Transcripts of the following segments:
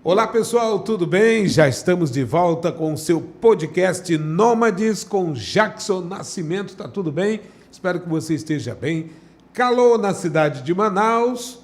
Olá pessoal, tudo bem? Já estamos de volta com o seu podcast Nômades com Jackson Nascimento, tá tudo bem? Espero que você esteja bem. Calor na cidade de Manaus,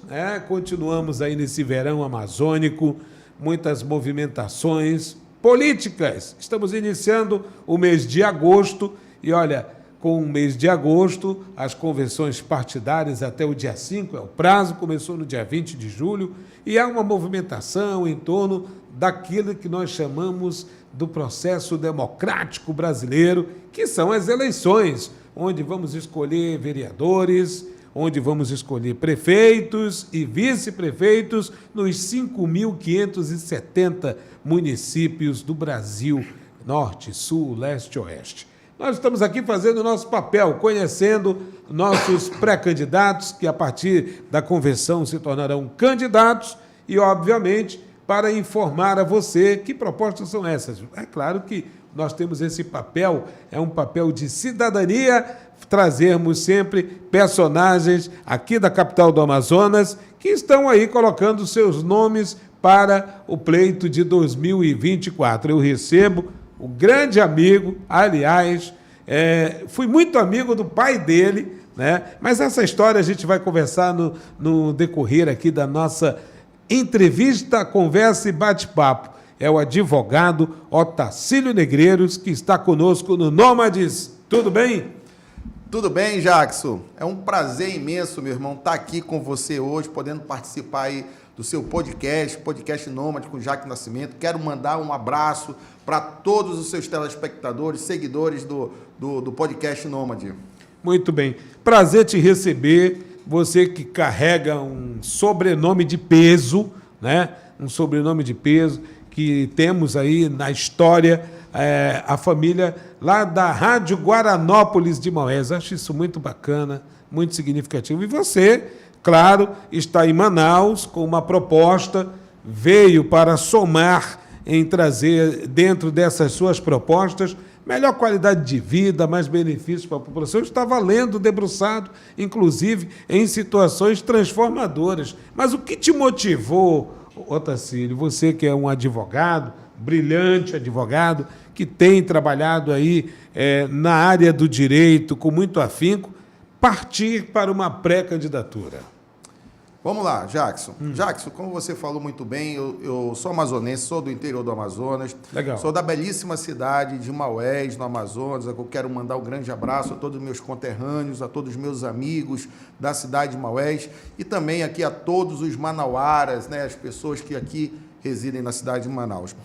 continuamos aí nesse verão amazônico, muitas movimentações políticas. Estamos iniciando o mês de agosto e olha, com o mês de agosto, as convenções partidárias até o dia 5, é o prazo, começou no dia 20 de julho, e há uma movimentação em torno daquilo que nós chamamos do processo democrático brasileiro, que são as eleições, onde vamos escolher vereadores, onde vamos escolher prefeitos e vice-prefeitos nos 5.570 municípios do Brasil, norte, sul, leste e oeste. Nós estamos aqui fazendo o nosso papel, conhecendo nossos pré-candidatos, que a partir da convenção se tornarão candidatos, e, obviamente, para informar a você que propostas são essas. É claro que nós temos esse papel, é um papel de cidadania, trazermos sempre personagens aqui da capital do Amazonas que estão aí colocando seus nomes para o pleito de 2024. Eu recebo o grande amigo, aliás, fui muito amigo do pai dele, né? Mas essa história a gente vai conversar no decorrer aqui da nossa entrevista, conversa e bate-papo. É o advogado Otacílio Negreiros, que está conosco no Nômades. Tudo bem? Tudo bem, Jackson? É um prazer imenso, meu irmão, estar aqui com você hoje, podendo participar aí do seu podcast Nômade com Jackson Nascimento. Quero mandar um abraço para todos os seus telespectadores, seguidores do podcast Nômade. Muito bem. Prazer te receber. Você que carrega um sobrenome de peso, né? Um sobrenome de peso que temos aí na história, a família lá da Rádio Guaranópolis de Maués. Acho isso muito bacana, muito significativo. E você, claro, está em Manaus com uma proposta, veio para somar em trazer dentro dessas suas propostas melhor qualidade de vida, mais benefícios para a população. Eu estava lendo, debruçado, inclusive, em situações transformadoras. Mas o que te motivou, Otacílio, você que é um advogado, brilhante advogado, que tem trabalhado aí na área do direito com muito afinco, partir para uma pré-candidatura? Vamos lá, Jackson. Jackson, como você falou muito bem, eu sou amazonense, sou do interior do Amazonas. Legal. Sou da belíssima cidade de Maués, no Amazonas. Eu quero mandar um grande abraço a todos os meus conterrâneos, a todos os meus amigos da cidade de Maués e também aqui a todos os manauaras, né, as pessoas que aqui residem na cidade de Manaus.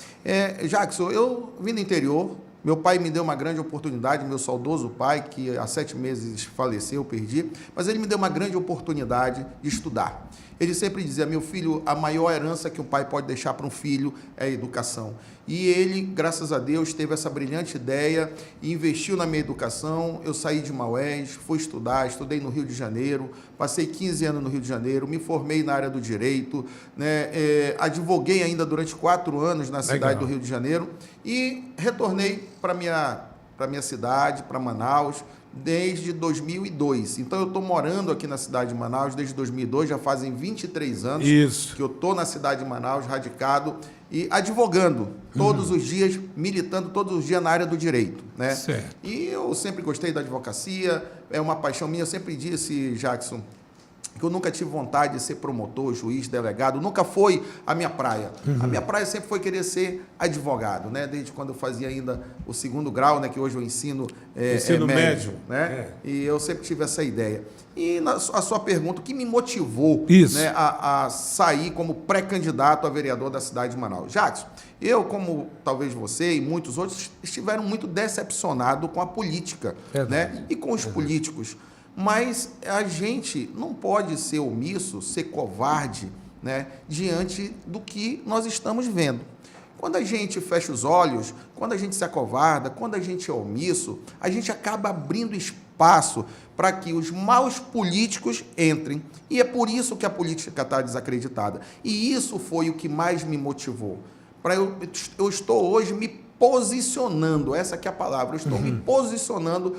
Jackson, eu vim do interior. Meu pai me deu uma grande oportunidade, meu saudoso pai, que há 7 meses faleceu, perdi, mas ele me deu uma grande oportunidade de estudar. Ele sempre dizia, meu filho, a maior herança que um pai pode deixar para um filho é a educação. E ele, graças a Deus, teve essa brilhante ideia e investiu na minha educação. Eu saí de Maués, fui estudar, estudei no Rio de Janeiro, passei 15 anos no Rio de Janeiro, me formei na área do direito, né? Advoguei ainda durante 4 anos na cidade do Rio de Janeiro e retornei para minha cidade, para Manaus, desde 2002. Então, eu estou morando aqui na cidade de Manaus desde 2002, já fazem 23 anos que eu estou na cidade de Manaus, radicado e advogando todos os dias, militando todos os dias na área do direito, né? Certo. E eu sempre gostei da advocacia, é uma paixão minha. Eu sempre disse, Jackson, que eu nunca tive vontade de ser promotor, juiz, delegado, nunca foi a minha praia. A minha praia sempre foi querer ser advogado, né? Desde quando eu fazia ainda o 2º grau, né? Que hoje eu ensino médio, né? E eu sempre tive essa ideia. E a sua pergunta, o que me motivou, né, a sair como pré-candidato a vereador da cidade de Manaus? Jackson, eu, como talvez você e muitos outros, estiveram muito decepcionados com a política, né? E com os políticos. Mas a gente não pode ser omisso, ser covarde, né, diante do que nós estamos vendo. Quando a gente fecha os olhos, quando a gente se acovarda, quando a gente é omisso, a gente acaba abrindo espaço para que os maus políticos entrem. E é por isso que a política está desacreditada. E isso foi o que mais me motivou. Eu estou hoje me posicionando, essa aqui é a palavra, eu estou me posicionando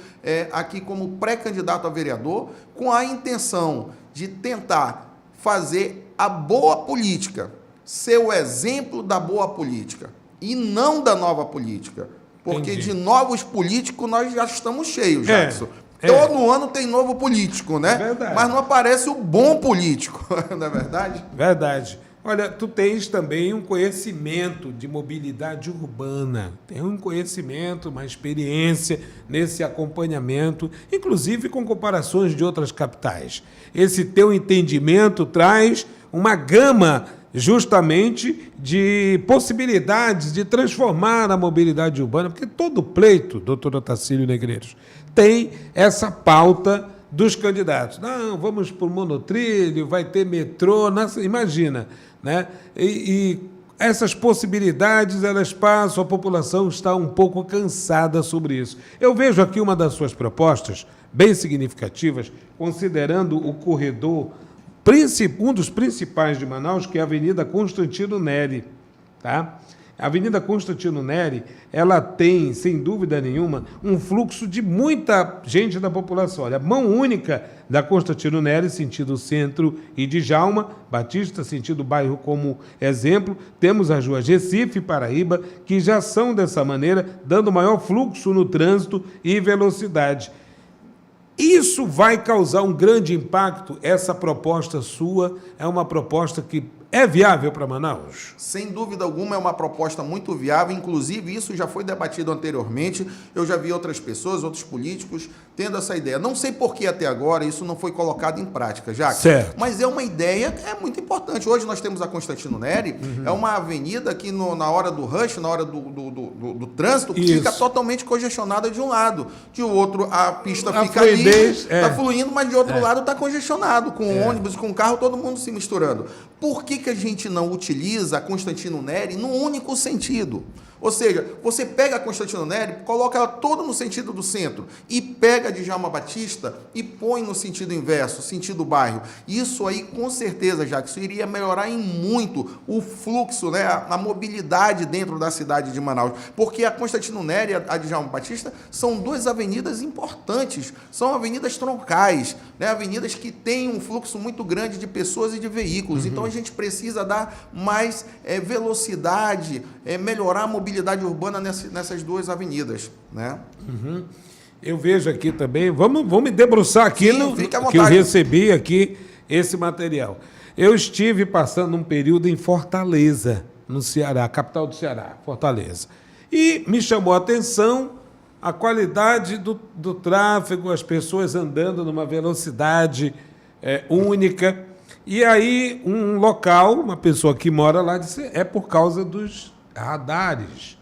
aqui como pré-candidato a vereador com a intenção de tentar fazer a boa política, ser o exemplo da boa política e não da nova política. Porque Entendi. de novos políticos nós já estamos cheios, Jackson. Todo ano tem novo político, né? Verdade. Mas não aparece o bom político, não é verdade? Verdade. Olha, tu tens também um conhecimento de mobilidade urbana, tem um conhecimento, uma experiência nesse acompanhamento, inclusive com comparações de outras capitais. Esse teu entendimento traz uma gama justamente de possibilidades de transformar a mobilidade urbana, porque todo pleito, doutor Otacílio Negreiros, tem essa pauta dos candidatos. Não, vamos por monotrilho, vai ter metrô, nossa, imagina, né? E essas possibilidades, elas passam, a população está um pouco cansada sobre isso. Eu vejo aqui uma das suas propostas, bem significativas, considerando o corredor, um dos principais de Manaus, que é a Avenida Constantino Neri, tá? A Avenida Constantino Neri, ela tem, sem dúvida nenhuma, um fluxo de muita gente da população. Olha, a mão única da Constantino Neri, sentido centro, e de Djalma Batista, sentido bairro como exemplo. Temos as ruas Recife e Paraíba, que já são dessa maneira, dando maior fluxo no trânsito e velocidade. Isso vai causar um grande impacto? Essa proposta sua é uma proposta que é viável para Manaus? Sem dúvida alguma, é uma proposta muito viável. Inclusive, isso já foi debatido anteriormente. Eu já vi outras pessoas, outros políticos, tendo essa ideia. Não sei por que até agora isso não foi colocado em prática, Jacques. Certo. Mas é uma ideia que é muito importante. Hoje nós temos a Constantino Neri, é uma avenida que na hora do rush, na hora do trânsito, Isso. fica totalmente congestionada de um lado. De outro, a pista A fica fluidez, livre, está fluindo, mas de outro lado está congestionado, com ônibus, com carro, todo mundo se misturando. Por que a gente não utiliza a Constantino Neri num único sentido? Ou seja, você pega a Constantino Neri, coloca ela toda no sentido do centro e pega a Djalma Batista e põe no sentido inverso, sentido bairro. Isso aí, com certeza, Jackson, iria melhorar em muito o fluxo, né, a mobilidade dentro da cidade de Manaus. Porque a Constantino Neri e a Djalma Batista são duas avenidas importantes, são avenidas troncais, né, avenidas que têm um fluxo muito grande de pessoas e de veículos. Então, a gente precisa dar mais velocidade, melhorar a mobilidade urbana nessas duas avenidas, né? Eu vejo aqui também, vamos me debruçar aqui. Sim, fique à que eu vontade. recebi aqui esse material. Eu estive passando um período em Fortaleza, no Ceará, capital do Ceará, Fortaleza. E me chamou a atenção a qualidade do tráfego, as pessoas andando numa velocidade única. E aí um local, uma pessoa que mora lá, disse, é por causa dos radares,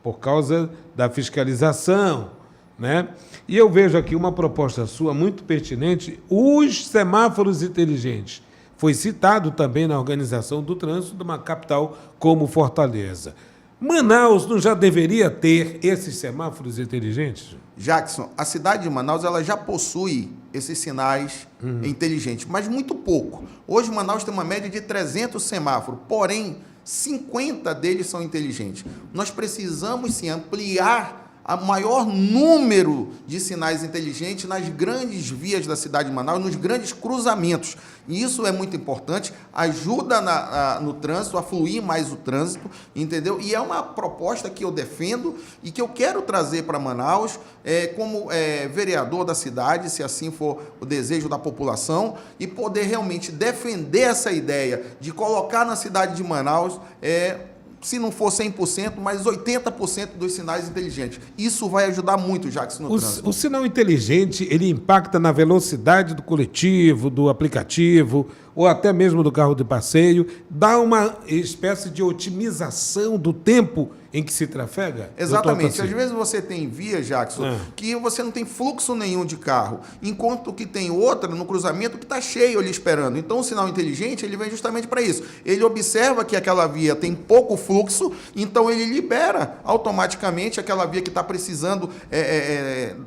por causa da fiscalização, né? E eu vejo aqui uma proposta sua muito pertinente, os semáforos inteligentes. Foi citado também na organização do trânsito de uma capital como Fortaleza. Manaus não já deveria ter esses semáforos inteligentes? Jackson, a cidade de Manaus ela já possui esses sinais inteligentes, mas muito pouco. Hoje Manaus tem uma média de 300 semáforos, porém 50 deles são inteligentes. Nós precisamos, sim, ampliar a maior número de sinais inteligentes nas grandes vias da cidade de Manaus, nos grandes cruzamentos. E isso é muito importante, ajuda no trânsito, a fluir mais o trânsito, entendeu? E é uma proposta que eu defendo e que eu quero trazer para Manaus como vereador da cidade, se assim for o desejo da população, e poder realmente defender essa ideia de colocar na cidade de Manaus se não for 100%, mas 80% dos sinais inteligentes. Isso vai ajudar muito, Jackson, no trânsito. O sinal inteligente, ele impacta na velocidade do coletivo, do aplicativo, ou até mesmo do carro de passeio, dá uma espécie de otimização do tempo em que se trafega? Exatamente. Às vezes você tem via, Jackson, que você não tem fluxo nenhum de carro, enquanto que tem outra no cruzamento que está cheio ali esperando. Então, o sinal inteligente, ele vem justamente para isso. Ele observa que aquela via tem pouco fluxo, então ele libera automaticamente aquela via que está precisando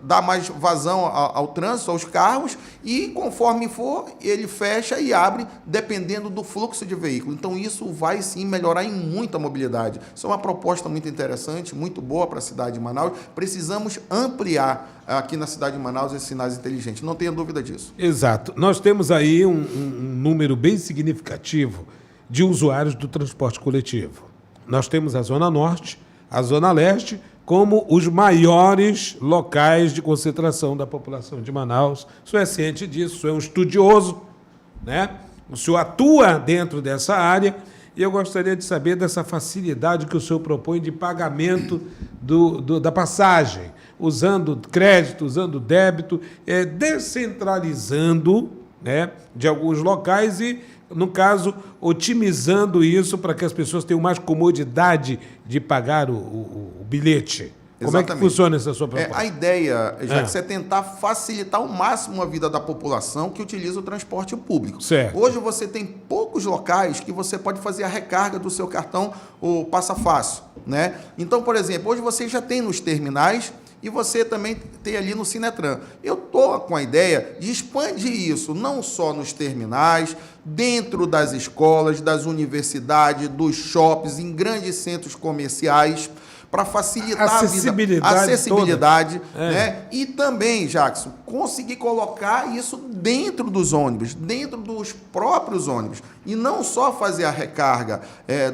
dar mais vazão ao trânsito, aos carros, e conforme for, ele fecha e abre, dependendo do fluxo de veículo. Então, isso vai, sim, melhorar em muito a mobilidade. Isso é uma proposta muito interessante, muito boa para a cidade de Manaus. Precisamos ampliar aqui na cidade de Manaus esses sinais inteligentes, não tenha dúvida disso. Exato. Nós temos aí um número bem significativo de usuários do transporte coletivo. Nós temos a Zona Norte, a Zona Leste, como os maiores locais de concentração da população de Manaus. O senhor é ciente disso, o senhor é um estudioso, né? O senhor atua dentro dessa área e eu gostaria de saber dessa facilidade que o senhor propõe de pagamento da passagem, usando crédito, usando débito, descentralizando, né, de alguns locais e, no caso, otimizando isso para que as pessoas tenham mais comodidade de pagar o bilhete. Como é que funciona essa sua proposta? A ideia, Jacques, é tentar facilitar ao máximo a vida da população que utiliza o transporte público. Certo. Hoje você tem poucos locais que você pode fazer a recarga do seu cartão, o Passa Fácil, né? Então, por exemplo, hoje você já tem nos terminais e você também tem ali no Sinetran. Eu estou com a ideia de expandir isso, não só nos terminais, dentro das escolas, das universidades, dos shoppings, em grandes centros comerciais, para facilitar a acessibilidade, né? E também, Jackson, conseguir colocar isso dentro dos ônibus, dentro dos próprios ônibus, e não só fazer a recarga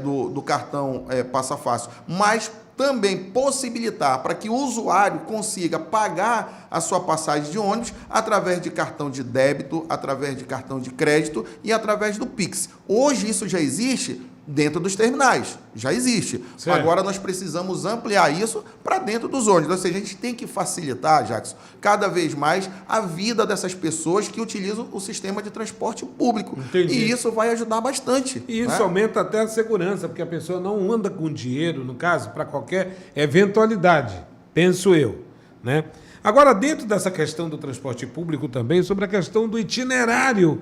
do cartão Passa Fácil, mas também possibilitar para que o usuário consiga pagar a sua passagem de ônibus através de cartão de débito, através de cartão de crédito e através do Pix. Hoje isso já existe dentro dos terminais, já existe. Certo. Agora nós precisamos ampliar isso para dentro dos ônibus. Ou seja, a gente tem que facilitar, Jackson, cada vez mais a vida dessas pessoas que utilizam o sistema de transporte público. Entendi. E isso vai ajudar bastante. E isso aumenta até a segurança, porque a pessoa não anda com dinheiro, no caso, para qualquer eventualidade, penso eu, né? Agora, dentro dessa questão do transporte público também, sobre a questão do itinerário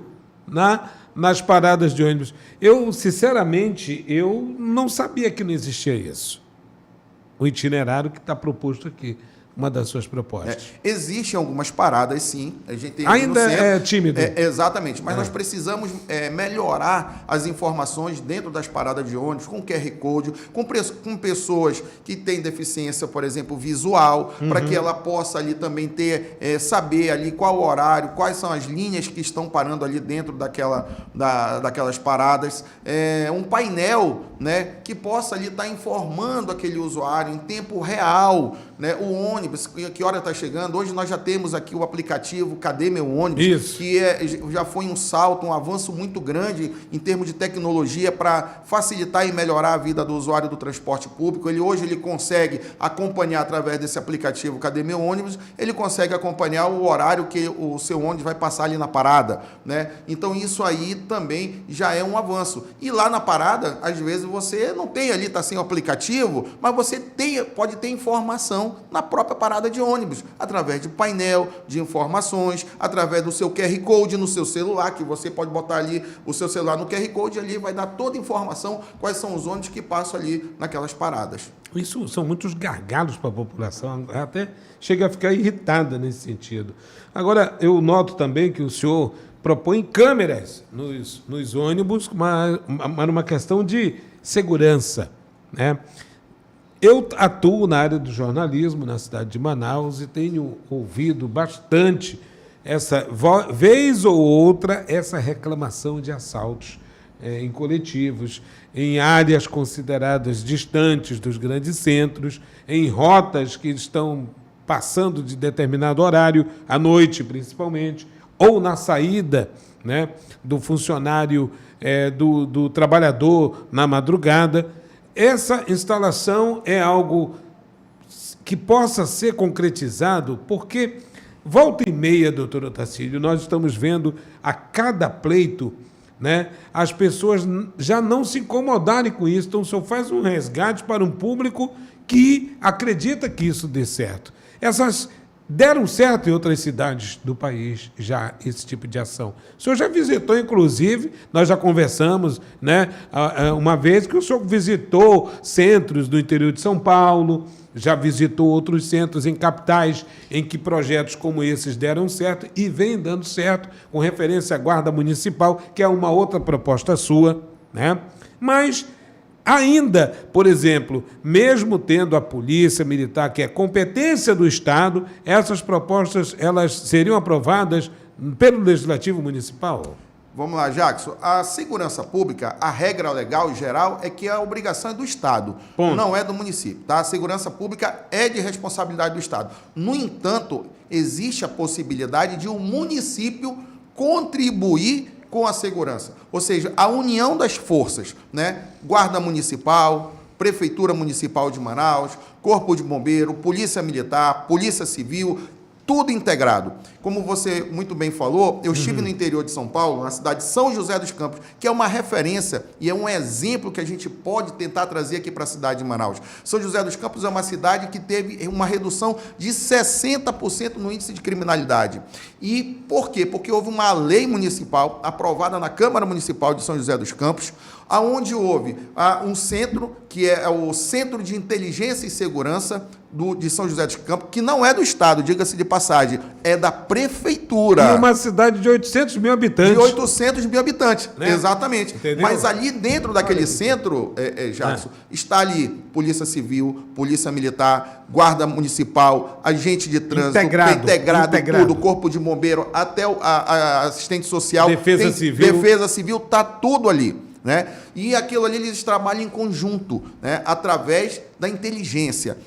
nas paradas de ônibus. Eu, sinceramente, não sabia que não existia isso. O itinerário que está proposto aqui, uma das suas propostas. Existem algumas paradas, sim. A gente tem ainda é tímido. Exatamente, mas nós precisamos melhorar as informações dentro das paradas de ônibus, com QR Code, com pessoas que têm deficiência, por exemplo, visual, para que ela possa ali também saber ali qual o horário, quais são as linhas que estão parando ali dentro daquelas paradas. Um painel, né, que possa ali estar informando aquele usuário em tempo real, né, o ônibus, que hora está chegando. Hoje nós já temos aqui o aplicativo Cadê Meu Ônibus? Isso. Que já foi um salto, um avanço muito grande em termos de tecnologia para facilitar e melhorar a vida do usuário do transporte público. Hoje ele consegue acompanhar através desse aplicativo Cadê Meu Ônibus, ele consegue acompanhar o horário que o seu ônibus vai passar ali na parada, né? Então isso aí também já é um avanço. E lá na parada, às vezes você não tem ali, está sem o aplicativo, mas você pode ter informação na própria parada de ônibus, através de painel de informações, através do seu QR Code no seu celular, que você pode botar ali o seu celular no QR Code, ali vai dar toda a informação, quais são os ônibus que passam ali naquelas paradas. Isso são muitos gargalos para a população, até chega a ficar irritada nesse sentido. Agora, eu noto também que o senhor propõe câmeras nos ônibus, mas uma questão de segurança, né? Eu atuo na área do jornalismo na cidade de Manaus e tenho ouvido bastante vez ou outra, essa reclamação de assaltos em coletivos, em áreas consideradas distantes dos grandes centros, em rotas que estão passando de determinado horário, à noite principalmente, ou na saída, né, do funcionário, do trabalhador na madrugada. Essa instalação é algo que possa ser concretizado, porque, volta e meia, doutor Otacílio, nós estamos vendo a cada pleito, né, as pessoas já não se incomodarem com isso. Então, o senhor faz um resgate para um público que acredita que isso dê certo. Essas deram certo em outras cidades do país já esse tipo de ação. O senhor já visitou, inclusive, nós já conversamos, né, uma vez que o senhor visitou centros do interior de São Paulo, já visitou outros centros em capitais em que projetos como esses deram certo e vem dando certo, com referência à Guarda Municipal, que é uma outra proposta sua, né? Mas ainda, por exemplo, mesmo tendo a polícia militar, que é competência do Estado, essas propostas elas seriam aprovadas pelo Legislativo Municipal? Vamos lá, Jackson. A segurança pública, a regra legal geral é que a obrigação é do Estado, Ponto. não é do município. Tá? A segurança pública é de responsabilidade do Estado. No entanto, existe a possibilidade de o município contribuir com a segurança. Ou seja, a união das forças, né? Guarda Municipal, Prefeitura Municipal de Manaus, Corpo de Bombeiro, Polícia Militar, Polícia Civil, tudo integrado. Como você muito bem falou, eu estive no interior de São Paulo, na cidade de São José dos Campos, que é uma referência e é um exemplo que a gente pode tentar trazer aqui para a cidade de Manaus. São José dos Campos é uma cidade que teve uma redução de 60% no índice de criminalidade. E por quê? Porque houve uma lei municipal aprovada na Câmara Municipal de São José dos Campos, aonde houve um centro, que é o Centro de Inteligência e Segurança de São José dos Campos, que não é do Estado, diga-se de passagem, é da Prefeitura. E uma cidade de 800 mil habitantes. De 800 mil habitantes, né? Exatamente. Entendeu? Mas ali dentro daquele centro, Jackson, está ali Polícia Civil, Polícia Militar, Guarda Municipal, agente de trânsito, integrado. Tudo, Corpo de Bombeiro, até a assistente social. Defesa Civil. Defesa Civil, está tudo ali. Né? E aquilo ali eles trabalham em conjunto, né? Através da inteligência.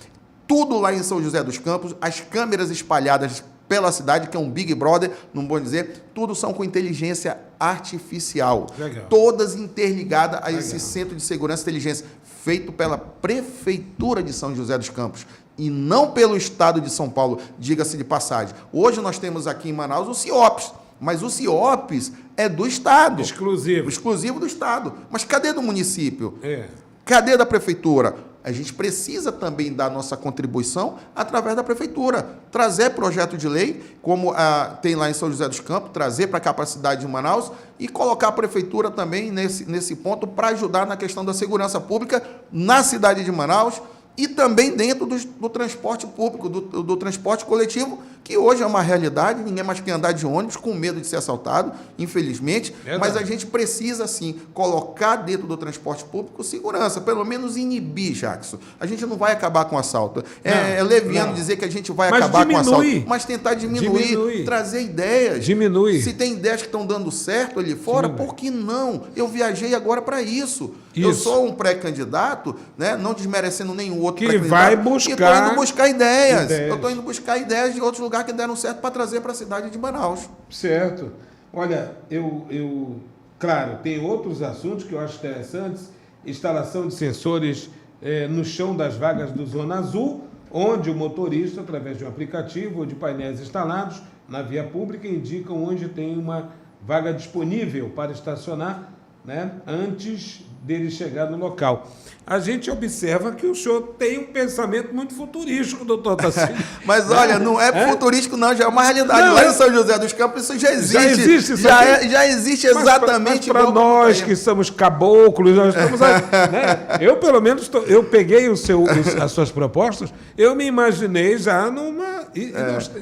Tudo lá em São José dos Campos, as câmeras espalhadas pela cidade, que é um Big Brother, não vou dizer, tudo são com inteligência artificial. Legal. Todas interligadas a Legal. esse Centro de Segurança e Inteligência, feito pela Prefeitura de São José dos Campos. E não pelo Estado de São Paulo, diga-se de passagem. Hoje nós temos aqui em Manaus o CIOPS, mas o CIOPS é do Estado. Exclusivo. Exclusivo do Estado. Mas cadê do município? É. Cadê da Prefeitura? A gente precisa também dar nossa contribuição através da Prefeitura. Trazer projeto de lei, como tem lá em São José dos Campos, trazer para a capacidade de Manaus e colocar a Prefeitura também nesse ponto para ajudar na questão da segurança pública na cidade de Manaus e também dentro do transporte público, do transporte coletivo, que hoje é uma realidade, ninguém mais quer andar de ônibus com medo de ser assaltado, infelizmente, mas a gente precisa, sim, colocar dentro do transporte público segurança, pelo menos inibir, Jackson. A gente não vai acabar com o assalto. É leviano dizer que a gente vai acabar com o assalto, mas tentar diminuir, trazer ideias. Diminui. Se tem ideias que estão dando certo ali fora, por que não? Eu viajei agora para isso. Eu sou um pré-candidato, né, não desmerecendo nenhum outro que vai buscar. E estou indo buscar ideias. Eu estou indo buscar ideias de outros lugares que deram certo para trazer para a cidade de Manaus. Certo. Olha, claro, tem outros assuntos que eu acho interessantes. Instalação de sensores no chão das vagas do Zona Azul, onde o motorista, através de um aplicativo ou de painéis instalados na via pública, indicam onde tem uma vaga disponível para estacionar, né, antes dele chegar no local. A gente observa que o senhor tem um pensamento muito futurístico, doutor Tarcísio. Mas olha, não é futurístico não, já é uma realidade. Lá em São José dos Campos isso já existe. Já existe exatamente. Para nós que somos caboclos, nós estamos né? Eu, pelo menos, eu peguei as suas propostas, eu me imaginei já numa...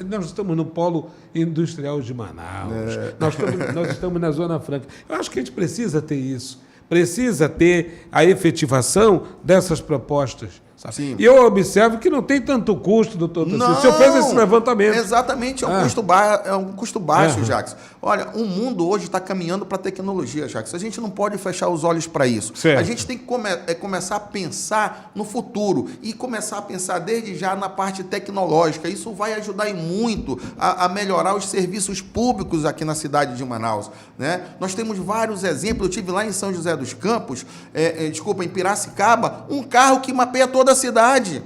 Nós estamos no polo industrial de Manaus, nós estamos na Zona Franca. Eu acho que a gente precisa ter isso. Precisa ter a efetivação dessas propostas. Sim. E eu observo que não tem tanto custo, doutor Tarcísio. O senhor fez esse levantamento. Exatamente, é um custo baixo, Jackson. Olha, o mundo hoje está caminhando para a tecnologia, Jackson. A gente não pode fechar os olhos para isso. Certo. A gente tem que começar a pensar no futuro e começar a pensar desde já na parte tecnológica. Isso vai ajudar muito a melhorar os serviços públicos aqui na cidade de Manaus, né? Nós temos vários exemplos. Eu tive lá em São José dos Campos, em Piracicaba, um carro que mapeia toda a cidade,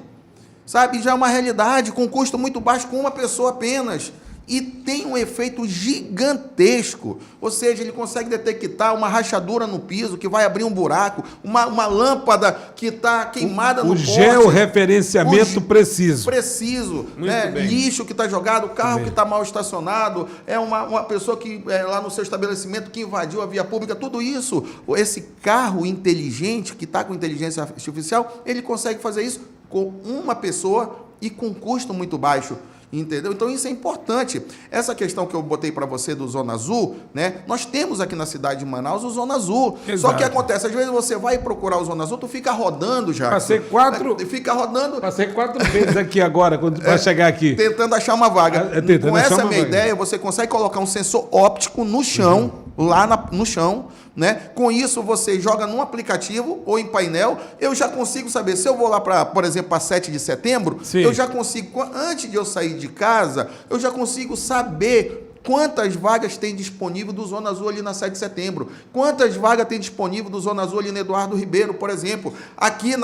sabe? Já é uma realidade, com custo muito baixo, com uma pessoa apenas. E tem um efeito gigantesco. Ou seja, ele consegue detectar uma rachadura no piso que vai abrir um buraco, uma lâmpada que está queimada no poste. O georreferenciamento preciso. Preciso. Lixo que está jogado, carro que está mal estacionado, uma pessoa que lá no seu estabelecimento que invadiu a via pública, tudo isso. Esse carro inteligente, que está com inteligência artificial, ele consegue fazer isso com uma pessoa e com custo muito baixo. Entendeu? Então isso é importante. Essa questão que eu botei para você do Zona Azul, né? Nós temos aqui na cidade de Manaus o Zona Azul. Exato. Só que acontece, às vezes você vai procurar o Zona Azul, tu fica rodando já. Passei 4 vezes aqui agora, quando vai chegar aqui. Tentando achar uma vaga. Com essa minha ideia, você consegue colocar um sensor óptico no chão. lá no chão, né? Com isso, você joga num aplicativo ou em painel, eu já consigo saber, se eu vou lá para, por exemplo, para 7 de setembro, Sim. eu já consigo, antes de eu sair de casa, eu já consigo saber quantas vagas tem disponível do Zona Azul ali na 7 de setembro, quantas vagas tem disponível do Zona Azul ali na Eduardo Ribeiro, por exemplo, aqui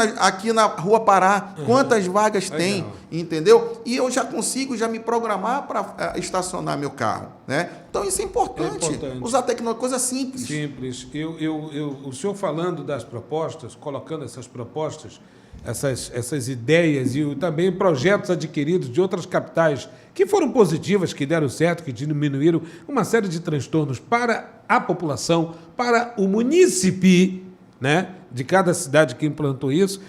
na Rua Pará, quantas vagas tem, entendeu? E eu já consigo me programar para estacionar meu carro, né? Então isso é importante. Usar tecnologia, coisa simples. Simples. O senhor falando das propostas, colocando essas propostas, essas ideias e também projetos adquiridos de outras capitais que foram positivas, que deram certo, que diminuíram uma série de transtornos para a população, para o munícipe, né, de cada cidade que implantou isso.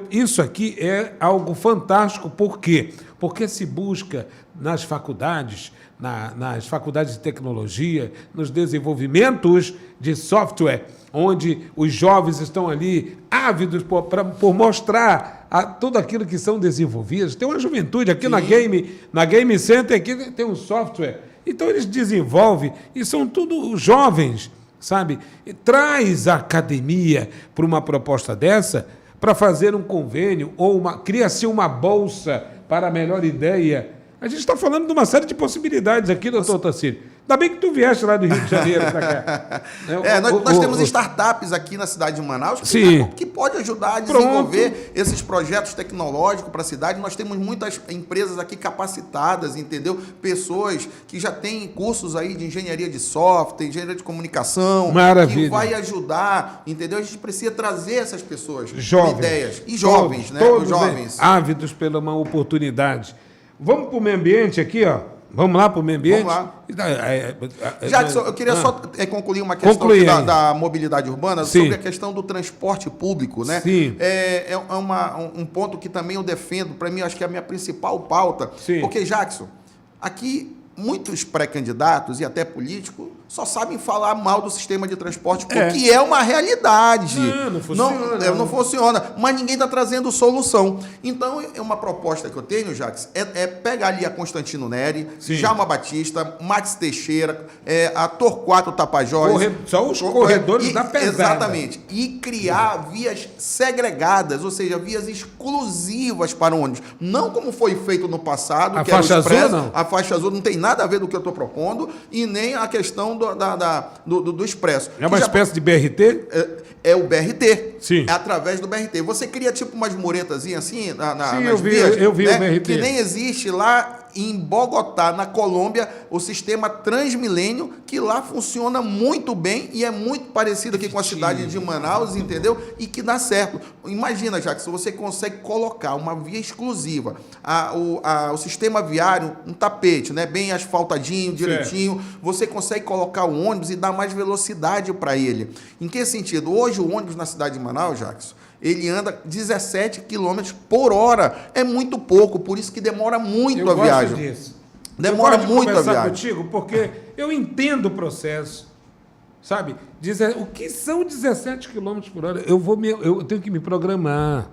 Isso aqui é algo fantástico. Por quê? Porque se busca nas faculdades, nas faculdades de tecnologia, nos desenvolvimentos de software, onde os jovens estão ali ávidos por mostrar tudo aquilo que são desenvolvidos. Tem uma juventude aqui na Game Center, aqui tem um software. Então eles desenvolvem e são tudo jovens, sabe? E traz a academia para uma proposta dessa, para fazer um convênio ou cria-se uma bolsa para a melhor ideia. A gente está falando de uma série de possibilidades aqui, doutor Tacílio. Ainda bem que tu vieste lá do Rio de Janeiro para cá. Nós temos startups aqui na cidade de Manaus que pode ajudar a desenvolver esses projetos tecnológicos para a cidade. Nós temos muitas empresas aqui capacitadas, entendeu? Pessoas que já têm cursos aí de engenharia de software, engenharia de comunicação. Maravilha. Que vai ajudar, entendeu? A gente precisa trazer essas pessoas jovens, com ideias. E jovens, né? Todos os jovens. Ávidos pela uma oportunidade. Vamos para o meio ambiente aqui, ó. Vamos lá para o meio ambiente? Vamos lá. Jackson, eu queria só concluir uma questão da mobilidade urbana. Sim. Sobre a questão do transporte público, né? Sim. É um ponto que também eu defendo, para mim, acho que é a minha principal pauta. Sim. Porque, Jackson, aqui muitos pré-candidatos e até políticos só sabem falar mal do sistema de transporte público, que é uma realidade. Não funciona. Não funciona, mas ninguém está trazendo solução. Então, é uma proposta que eu tenho, Jackson, é pegar ali a Constantino Neri, Djalma Batista, Max Teixeira, a Torquato Tapajós. Só os corredores da pesada. Exatamente. E criar vias segregadas, ou seja, vias exclusivas para ônibus. Não como foi feito no passado, que era o Expresso. Azul, não. A faixa azul não tem nada a ver do que eu estou propondo, e nem a questão do Expresso. É uma espécie de BRT? É o BRT. Sim. É através do BRT. Você cria tipo umas muretazinhas assim nas vias, eu vi, né? O BRT. Que nem existe lá em Bogotá, na Colômbia, o sistema Transmilênio, que lá funciona muito bem e é muito parecido aqui com a cidade de Manaus, entendeu? E que dá certo. Imagina, Jackson, você consegue colocar uma via exclusiva, o sistema viário, um tapete, né? Bem asfaltadinho, direitinho, você consegue colocar o ônibus e dar mais velocidade para ele. Em que sentido? Hoje o ônibus na cidade de Manaus, Jackson, ele anda 17 km por hora. É muito pouco, por isso que demora muito a viagem. Disso. Demora muito a viagem. Contigo, porque eu entendo o processo, sabe? O que são 17 km por hora? Eu tenho que me programar.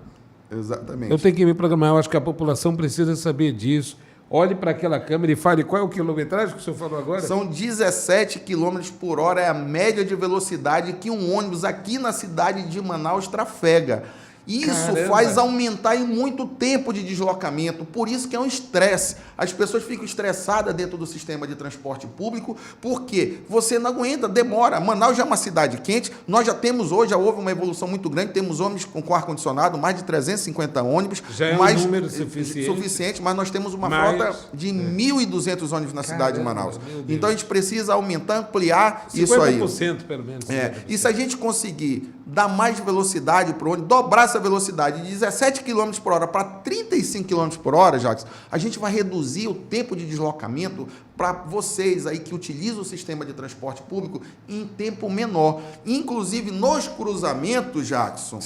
Exatamente. Eu tenho que me programar. Eu acho que a população precisa saber disso. Olhe para aquela câmera e fale qual é o quilometragem que o senhor falou agora? São 17 km por hora, é a média de velocidade que um ônibus aqui na cidade de Manaus trafega. Isso faz aumentar em muito tempo de deslocamento, por isso que é um estresse. As pessoas ficam estressadas dentro do sistema de transporte público, porque você não aguenta, demora. Manaus já é uma cidade quente, nós já temos hoje, já houve uma evolução muito grande, temos ônibus com ar-condicionado, mais de 350 ônibus. Já é um número suficiente. Mas nós temos uma frota de 1.200 ônibus na cidade de Manaus. Então a gente precisa aumentar, ampliar isso aí. 50% pelo menos. E se a gente conseguir dar mais velocidade para o ônibus, dobrar essa velocidade de 17 km por hora para 35 km por hora, Jackson, a gente vai reduzir o tempo de deslocamento para vocês aí que utilizam o sistema de transporte público em tempo menor. Inclusive, nos cruzamentos, Jackson,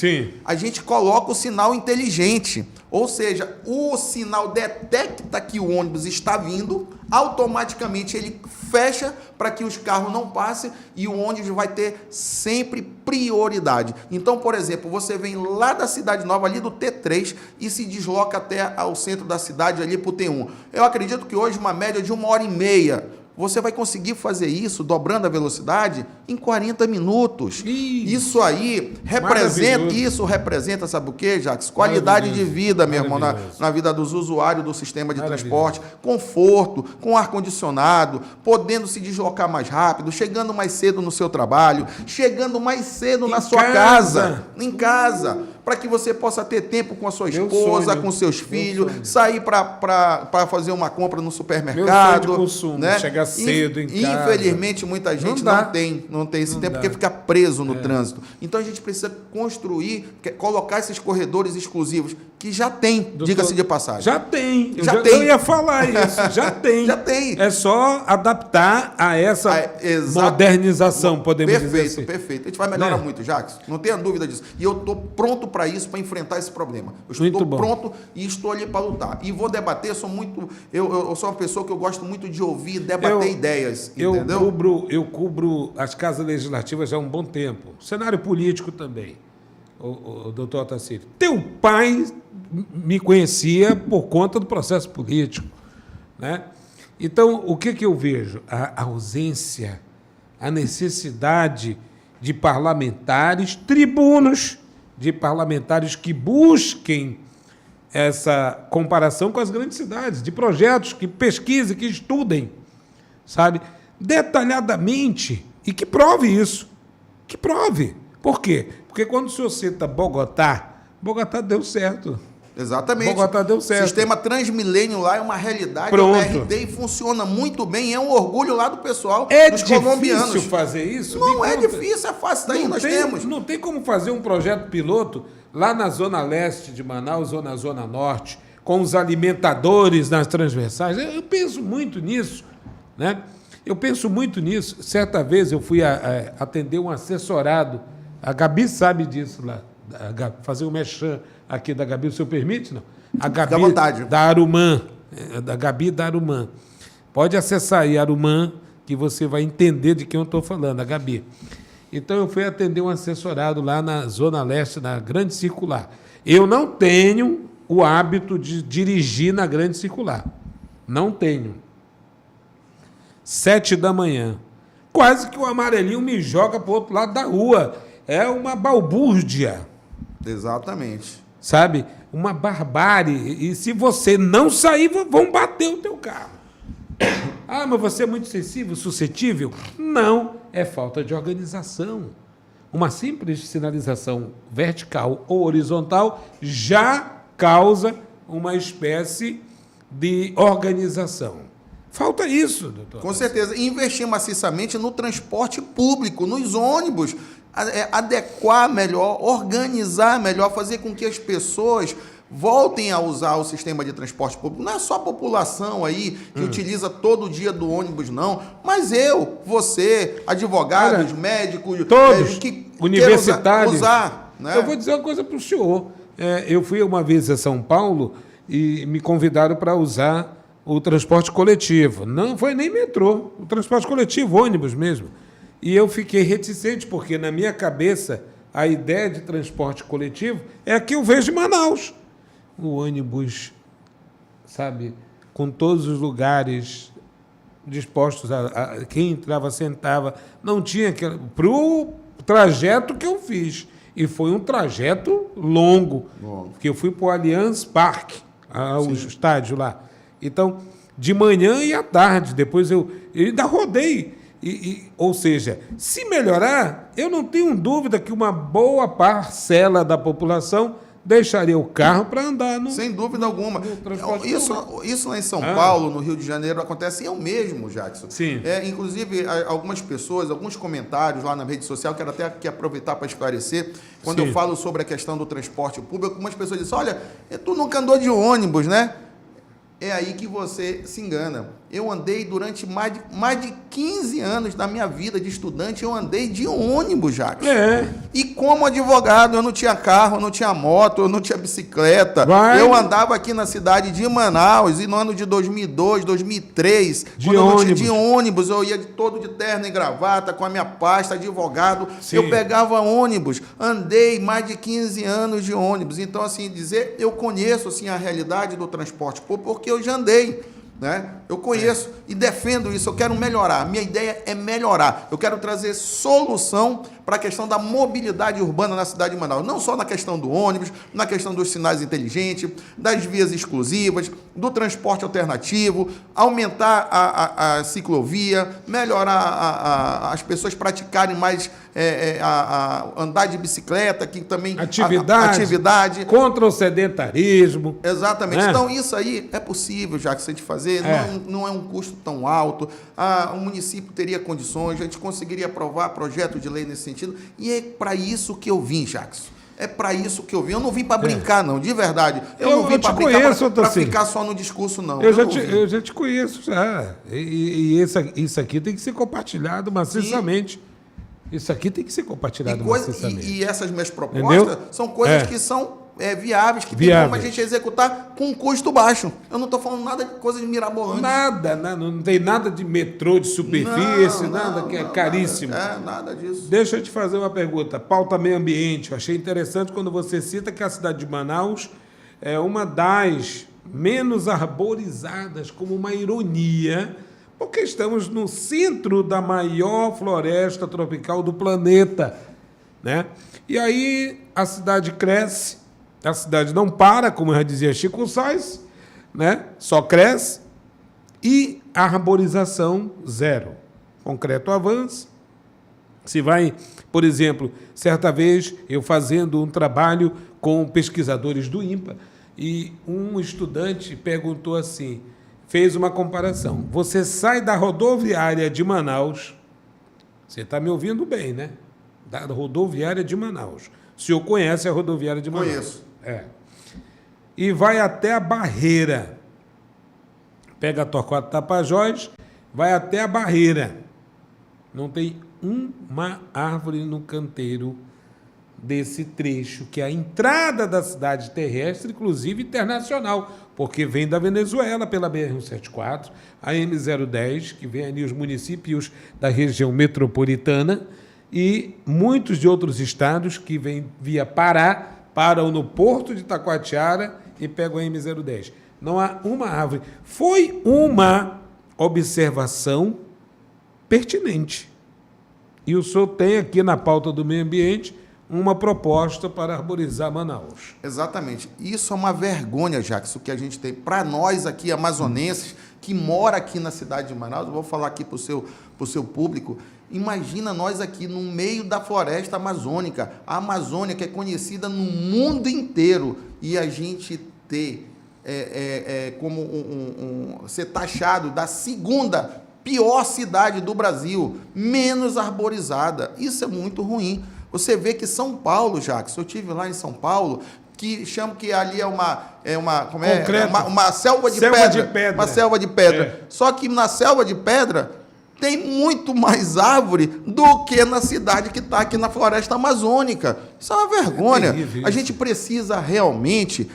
a gente coloca o sinal inteligente. Ou seja, o sinal detecta que o ônibus está vindo, automaticamente ele fecha para que os carros não passem e o ônibus vai ter sempre prioridade. Então, por exemplo, você vem lá da Cidade Nova, ali do T3, e se desloca até ao centro da cidade, ali para o T1. Eu acredito que hoje uma média de 1h30 você vai conseguir fazer isso, dobrando a velocidade, em 40 minutos. Isso aí representa, sabe o quê, Jacques? Qualidade de vida, meu irmão, na vida dos usuários do sistema de transporte, conforto, com ar-condicionado, podendo se deslocar mais rápido, chegando mais cedo no seu trabalho, chegando mais cedo na sua casa, em casa, para que você possa ter tempo com a sua esposa, com seus filhos, sair para fazer uma compra no supermercado. De consumo, né? Chegar cedo em casa. Infelizmente, muita gente não tem esse tempo porque fica preso no trânsito. Então, a gente precisa construir, colocar esses corredores exclusivos, que já tem, diga-se de passagem. Já tem. Eu ia falar isso. Já tem. Já tem. É só adaptar a essa modernização, podemos dizer assim. Perfeito. A gente vai melhorar muito, Jacques. Não tenha dúvida disso. E eu estou pronto para isso, para enfrentar esse problema. Eu estou pronto e estou ali para lutar. E vou debater, eu sou uma pessoa que eu gosto muito de ouvir e debater ideias, entendeu? Eu cubro as casas legislativas já há um bom tempo. Cenário político também, o doutor Otacílio. Teu pai me conhecia por conta do processo político, né? Então, o que eu vejo? A ausência, a necessidade de parlamentares, tribunos, de parlamentares que busquem essa comparação com as grandes cidades, de projetos que pesquisem, que estudem, sabe, detalhadamente, e que prove isso. Que prove. Por quê? Porque quando o senhor cita Bogotá deu certo. Exatamente. Bogotá deu certo. O sistema Transmilênio lá é uma realidade. Pronto. O BRT funciona muito bem, é um orgulho lá do pessoal, dos colombianos. É difícil fazer isso? Não é difícil, é fácil. Daí nós temos. Não tem como fazer um projeto piloto lá na zona leste de Manaus ou na zona norte, com os alimentadores nas transversais. Eu penso muito nisso, né? Eu penso muito nisso. Certa vez eu fui atender um assessorado, a Gabi sabe disso lá, fazer um merchan aqui da Gabi, o senhor permite? Não? A Gabi da Arumã, da Gabi da Arumã. Pode acessar aí Arumã, que você vai entender de quem eu estou falando, a Gabi. Então, eu fui atender um assessorado lá na Zona Leste, na Grande Circular. Eu não tenho o hábito de dirigir na Grande Circular. Não tenho. 7h. Quase que o amarelinho me joga para o outro lado da rua. É uma balbúrdia. Exatamente. Sabe? Uma barbárie. E se você não sair, vão bater o teu carro. Ah, mas você é muito sensível, suscetível? Não, é falta de organização. Uma simples sinalização vertical ou horizontal já causa uma espécie de organização. Falta isso, doutor. Com certeza. E investir maciçamente no transporte público, nos ônibus. Adequar melhor, organizar melhor, fazer com que as pessoas voltem a usar o sistema de transporte público. Não é só a população aí que utiliza todo dia do ônibus, não. Mas você, advogados, médicos, todos, que universitários. Usar, né? Eu vou dizer uma coisa para o senhor. Eu fui uma vez a São Paulo e me convidaram para usar o transporte coletivo. Não foi nem metrô, o transporte coletivo, ônibus mesmo. E eu fiquei reticente, porque na minha cabeça a ideia de transporte coletivo é a que eu vejo em Manaus. O ônibus, sabe, com todos os lugares dispostos quem entrava, sentava. Não tinha para o trajeto que eu fiz. E foi um trajeto longo, porque eu fui para o Allianz Parque, o estádio lá. Então, de manhã e à tarde, depois eu ainda rodei. Ou seja, se melhorar, eu não tenho dúvida que uma boa parcela da população deixaria o carro para andar no... Sem dúvida alguma. Isso lá em São Paulo, no Rio de Janeiro, acontece eu mesmo, Jackson. Sim. Inclusive, algumas pessoas, alguns comentários lá na rede social, quero até aqui aproveitar para esclarecer, quando eu falo sobre a questão do transporte público, algumas pessoas dizem, olha, tu nunca andou de ônibus, né? É aí que você se engana. Eu andei durante mais de 15 anos da minha vida de estudante, eu andei de ônibus, Jacques. E como advogado, eu não tinha carro, eu não tinha moto, eu não tinha bicicleta. Eu andava aqui na cidade de Manaus, e no ano de 2002, 2003, de ônibus, eu ia todo de terno e gravata, com a minha pasta, advogado. Sim. Eu pegava ônibus, andei mais de 15 anos de ônibus. Então, assim, eu conheço assim, a realidade do transporte público, porque eu já andei. né? Eu conheço e defendo isso, eu quero melhorar. Minha ideia é melhorar. Eu quero trazer solução para a questão da mobilidade urbana na cidade de Manaus. Não só na questão do ônibus, na questão dos sinais inteligentes, das vias exclusivas, do transporte alternativo, aumentar a ciclovia, melhorar as pessoas praticarem mais andar de bicicleta, que também... Atividade. Contra o sedentarismo. Exatamente. Né? Então, isso aí é possível, já que se a gente fazer, não é um custo tão alto. O município teria condições, a gente conseguiria aprovar projeto de lei nesse sentido. E é para isso que eu vim, Jackson. É para isso que eu vim. Eu não vim para brincar, não, de verdade. Eu não vim para brincar, para ficar só no discurso, não. Eu já te conheço, já. E isso aqui tem que ser compartilhado maciçamente. Sim. Isso aqui tem que ser compartilhado maciçamente. E essas minhas propostas são coisas que são viáveis, que tem como a gente executar com um custo baixo. Eu não estou falando nada de coisa de mirabolante. Nada, não tem nada de metrô de superfície, nada que é caríssimo. Nada disso. Deixa eu te fazer uma pergunta. Pauta meio ambiente. Eu achei interessante quando você cita que a cidade de Manaus é uma das menos arborizadas, como uma ironia, porque estamos no centro da maior floresta tropical do planeta, né? E aí a cidade cresce, a cidade não para, como já dizia Chico Sainz, né? Só cresce, e a arborização zero. Concreto avança. Se vai, por exemplo, certa vez eu fazendo um trabalho com pesquisadores do INPA, e um estudante perguntou assim, fez uma comparação. Você sai da rodoviária de Manaus, você está me ouvindo bem, né? Da rodoviária de Manaus. O senhor conhece a rodoviária de Manaus? Conheço. E vai até a Barreira. Pega a Torquato Tapajós, vai até a Barreira. Não tem uma árvore no canteiro desse trecho, que é a entrada da cidade terrestre, inclusive internacional, porque vem da Venezuela pela BR-174, a M010, que vem ali os municípios da região metropolitana, e muitos de outros estados que vêm via Pará, param no porto de Taquatiara e pegam a M010. Não há uma árvore. Foi uma observação pertinente. E o senhor tem aqui na pauta do meio ambiente uma proposta para arborizar Manaus. Exatamente. Isso é uma vergonha, Jackson, que a gente tem. Para nós aqui, amazonenses, que mora aqui na cidade de Manaus, eu vou falar aqui para o seu público, imagina nós aqui no meio da floresta amazônica, a Amazônia que é conhecida no mundo inteiro, e a gente ter como ser taxado da segunda pior cidade do Brasil, menos arborizada. Isso é muito ruim. Você vê que São Paulo, Jackson, eu estive lá em São Paulo, que chamam que ali é uma selva de pedra. Uma selva de pedra. Só que na selva de pedra tem muito mais árvore do que na cidade que está aqui na floresta amazônica. Isso é uma vergonha. A gente precisa realmente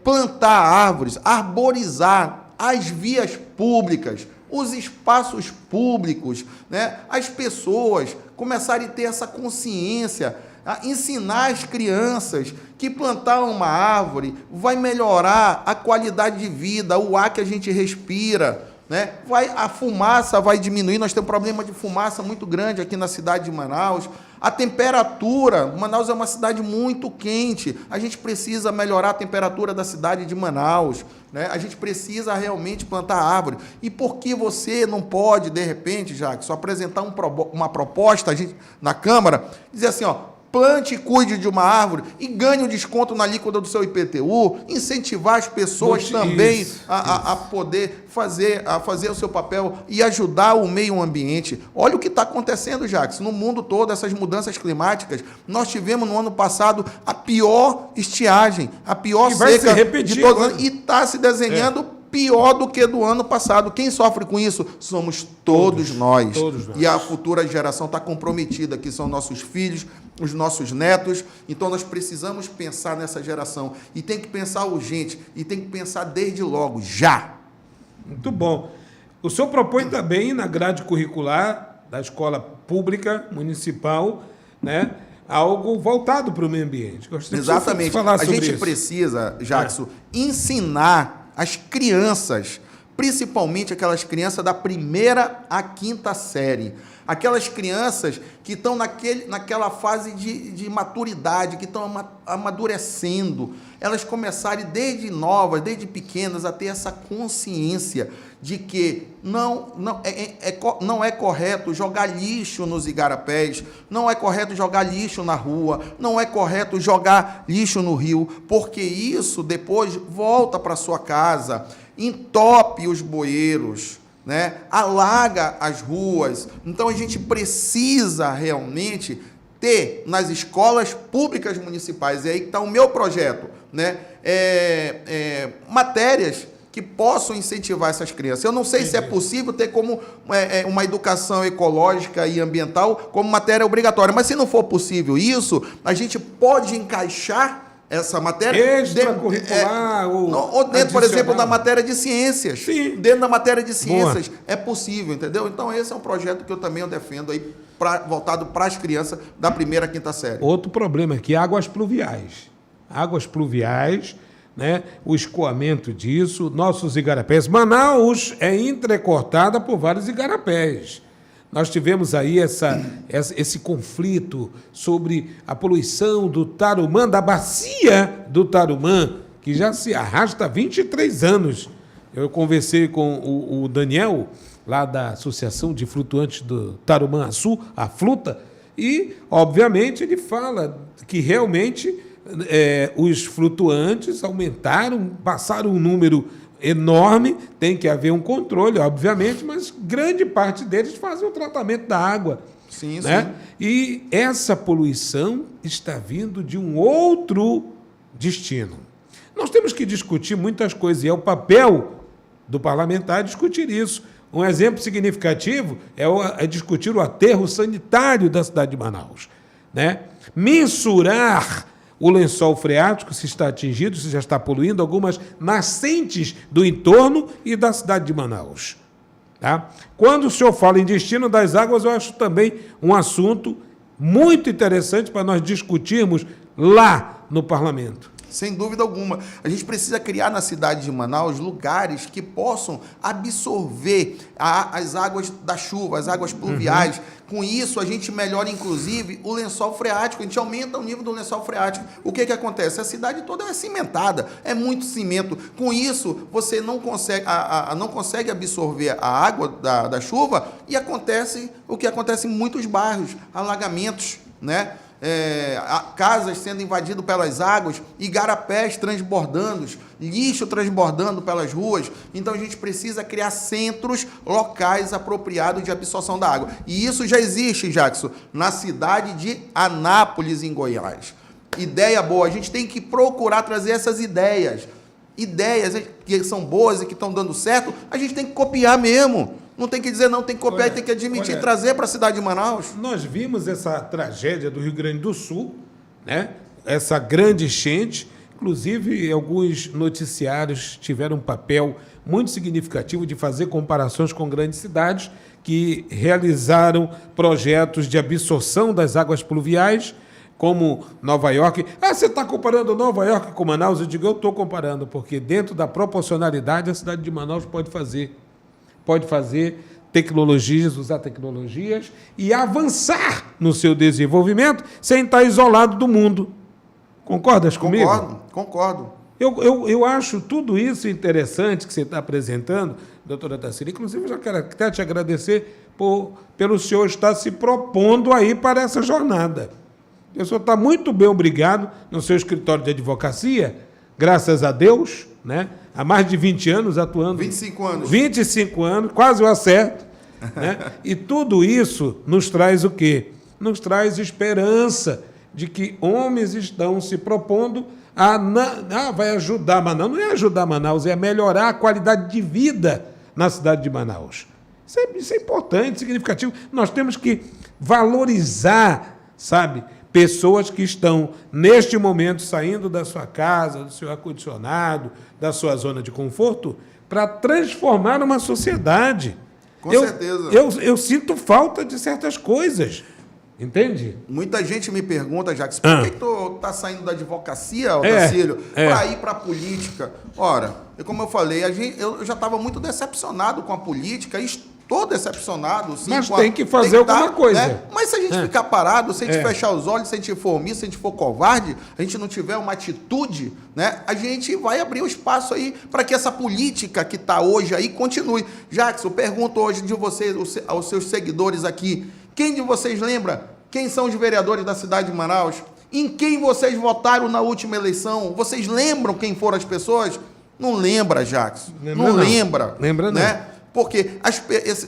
plantar árvores, arborizar as vias públicas, os espaços públicos, né? As pessoas começarem a ter essa consciência, a ensinar as crianças que plantar uma árvore vai melhorar a qualidade de vida, o ar que a gente respira, né? A fumaça vai diminuir, nós temos um problema de fumaça muito grande aqui na cidade de Manaus. A temperatura, Manaus é uma cidade muito quente, a gente precisa melhorar a temperatura da cidade de Manaus, né? A gente precisa realmente plantar árvore. E por que você não pode, de repente, Jackson, apresentar uma proposta na Câmara, dizer assim, plante e cuide de uma árvore e ganhe o desconto na alíquota do seu IPTU, incentivar as pessoas também a poder fazer o seu papel e ajudar o meio ambiente. Olha o que está acontecendo, Jackson, no mundo todo, essas mudanças climáticas. Nós tivemos no ano passado a pior estiagem, a pior seca de todos os anos, e está se desenhando pior do que do ano passado. Quem sofre com isso? Somos todos nós. E a futura geração está comprometida, que são nossos filhos, os nossos netos. Então, nós precisamos pensar nessa geração. E tem que pensar urgente. E tem que pensar desde logo, já. Muito bom. O senhor propõe também, na grade curricular da escola pública municipal, né, algo voltado para o meio ambiente. Exatamente. A gente precisa, Jackson, ensinar as crianças principalmente aquelas crianças da 1ª à 5ª série. Aquelas crianças que estão naquela fase de maturidade, que estão amadurecendo. Elas começarem desde novas, desde pequenas, a ter essa consciência de que não é correto jogar lixo nos igarapés, não é correto jogar lixo na rua, não é correto jogar lixo no rio, porque isso depois volta para sua casa, entope os bueiros, né? Alaga as ruas. Então a gente precisa realmente ter nas escolas públicas municipais, e aí que está o meu projeto, né? Matérias que possam incentivar essas crianças. Eu não sei se é possível ter como uma educação ecológica e ambiental como matéria obrigatória, mas se não for possível isso, a gente pode encaixar essa matéria extracurricular ou dentro, por exemplo, da matéria de ciências. Sim. Dentro da matéria de ciências. Boa. É possível, entendeu? Então, esse é um projeto que eu também defendo aí, voltado para as crianças da 1ª à 5ª série. Outro problema aqui, águas pluviais. Águas pluviais, né? O escoamento disso, nossos igarapés. Manaus é entrecortada por vários igarapés. Nós tivemos aí esse conflito sobre a poluição do Tarumã, da bacia do Tarumã, que já se arrasta há 23 anos. Eu conversei com o Daniel, lá da Associação de Flutuantes do Tarumã-Açu, a Fluta, e, obviamente, ele fala que realmente os flutuantes aumentaram, passaram um número enorme, tem que haver um controle, obviamente, mas grande parte deles fazem o tratamento da água. Sim, né? sim. E essa poluição está vindo de um outro destino. Nós temos que discutir muitas coisas, e é o papel do parlamentar discutir isso. Um exemplo significativo é discutir o aterro sanitário da cidade de Manaus, né? Mensurar o lençol freático, se está atingido, se já está poluindo, algumas nascentes do entorno e da cidade de Manaus. Tá? Quando o senhor fala em destino das águas, eu acho também um assunto muito interessante para nós discutirmos lá no parlamento. Sem dúvida alguma. A gente precisa criar na cidade de Manaus lugares que possam absorver as águas da chuva, as águas pluviais. Com isso, a gente melhora, inclusive, o lençol freático. A gente aumenta o nível do lençol freático. O que acontece? A cidade toda é cimentada, é muito cimento. Com isso, você não consegue absorver a água da chuva e acontece o que acontece em muitos bairros, alagamentos, né? Casas sendo invadidas pelas águas, igarapés transbordando, lixo transbordando pelas ruas. Então a gente precisa criar centros locais apropriados de absorção da água. E isso já existe, Jackson, na cidade de Anápolis, em Goiás. Ideia boa, a gente tem que procurar trazer essas ideias que são boas e que estão dando certo, a gente tem que copiar mesmo. Não tem que dizer não, tem que copiar e tem que admitir, trazer para a cidade de Manaus. Nós vimos essa tragédia do Rio Grande do Sul, né? Essa grande enchente. Inclusive, alguns noticiários tiveram um papel muito significativo de fazer comparações com grandes cidades que realizaram projetos de absorção das águas pluviais, como Nova York. Você está comparando Nova York com Manaus? Eu digo, eu estou comparando, porque dentro da proporcionalidade a cidade de Manaus pode fazer tecnologias, usar tecnologias e avançar no seu desenvolvimento sem estar isolado do mundo. Concordas comigo? Concordo. Eu acho tudo isso interessante que você está apresentando, doutora Tarsila. Inclusive, já quero até te agradecer pelo senhor estar se propondo aí para essa jornada. O senhor está muito bem, obrigado, no seu escritório de advocacia, graças a Deus, né? Há mais de 20 anos atuando. 25 anos. 25 anos, quase eu acerto. Né? E tudo isso nos traz o quê? Nos traz esperança de que homens estão se propondo vai ajudar Manaus. Não é ajudar Manaus, é melhorar a qualidade de vida na cidade de Manaus. Isso é importante, significativo. Nós temos que valorizar, sabe, pessoas que estão, neste momento, saindo da sua casa, do seu ar-condicionado, da sua zona de conforto, para transformar uma sociedade. Com certeza. Eu sinto falta de certas coisas. Entende? Muita gente me pergunta, Jacques, por que tu tá saindo da advocacia, Otacílio, para ir para a política? Ora, como eu falei, eu já estava muito decepcionado com a política, estou decepcionado. Sim, mas tem que fazer alguma coisa. Né? Mas se a gente ficar parado, se a gente fechar os olhos, se a gente for omisso, se a gente for covarde, a gente não tiver uma atitude, né? A gente vai abrir um espaço aí para que essa política que está hoje aí continue. Jacques, eu pergunto hoje de vocês, aos seus seguidores aqui, quem de vocês lembra quem são os vereadores da cidade de Manaus? Em quem vocês votaram na última eleição? Vocês lembram quem foram as pessoas? Não lembra, Jacques. Não lembra. Lembra não. Né? Porque